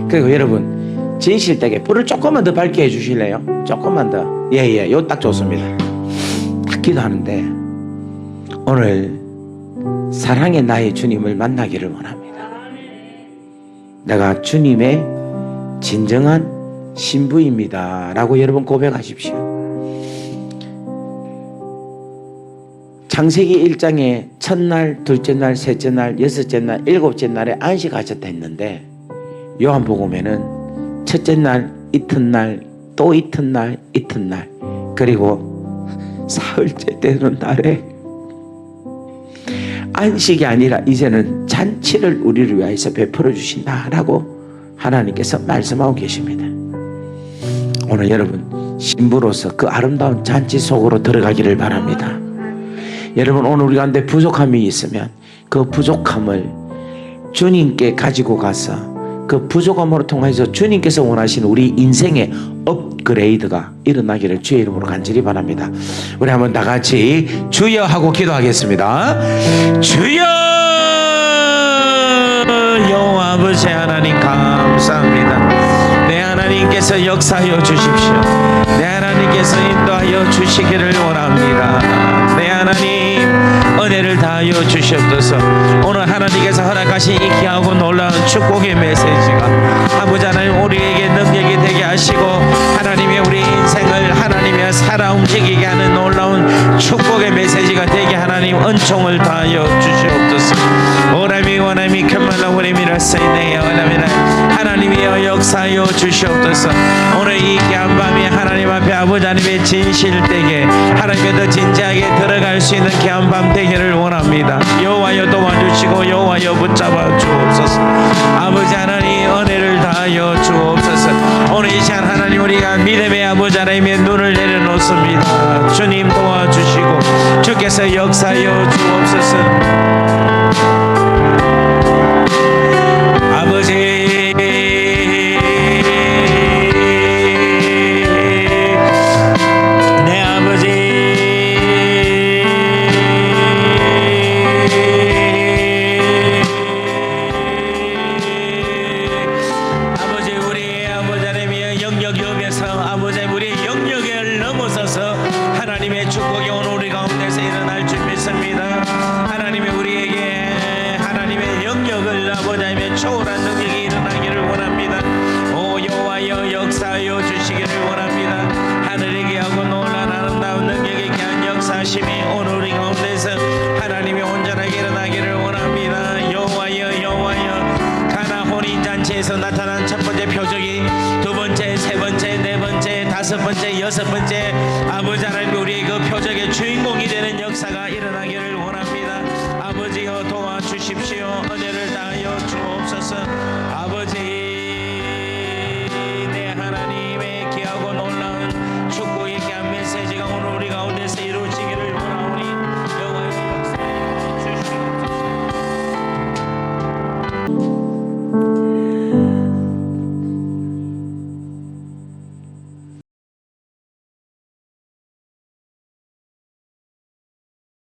그리고 여러분 진실되게 불을 조금만 더 밝게 해주실래요? 조금만 더. 예예, 요 딱 좋습니다. 딱 기도하는데 오늘 사랑의 나의 주님을 만나기를 원합니다. 내가 주님의 진정한 신부입니다 라고 여러분 고백하십시오. 창세기 1장에 첫날, 둘째 날, 셋째 날, 여섯째 날, 일곱째 날에 안식하셨다 했는데 요한복음에는 첫째 날, 이튿날, 또 이튿날, 이튿날, 그리고 사흘째 되는 날에 안식이 아니라 이제는 잔치를 우리를 위해서 베풀어 주신다라고 하나님께서 말씀하고 계십니다. 오늘 여러분 신부로서 그 아름다운 잔치 속으로 들어가기를 바랍니다. 여러분 오늘 우리 가운데 부족함이 있으면 그 부족함을 주님께 가지고 가서 그 부족함으로 통해서 주님께서 원하시는 우리 인생의 업그레이드가 일어나기를 주의 이름으로 간절히 바랍니다. 우리 한번 다 같이 주여 하고 기도하겠습니다. 주여, 여호와 아버지 하나님 감사합니다. 내 하나님께서 역사하여 주십시오. 내 하나님께서 인도하여 주시기를 원합니다. 내 하나님 은혜를 다하여 주시옵소서. 오늘 하나님께서 허락하신 이 귀하고 놀라운 축복의 메시지가 아버지 하나님 우리에게 능력이 되게 하시고 하나님의 우리 인생을 하나님의 살아 움직이게 하는 놀라운 축복의 메시지가 되게 하나님 은총을 다하여 주시옵소서. 오라미 원하미 큼말라 오레미라 세이네야 원하미라 하나님이여 역사하여 주시옵소서. 오늘 이 귀한 밤이 하나님 앞에 아버지 하나님의 진실되게 하나님의 더 진지하게 들어갈 수 있는 귀한 밤 되기를 원합니다. 여호와여 도와주시고 여호와여 붙잡아 주옵소서. 아버지 하나님 은혜를 다하여 주옵소서. 오늘 이 시간 하나님 우리가 믿음의 아버지 하나님의 눈을 내려놓습니다. 주님 도와주시고 주께서 역사하여 주옵소서. 아버지 나타난 첫 번째 표적이 두 번째, 세 번째, 네 번째, 다섯 번째, 여섯 번째,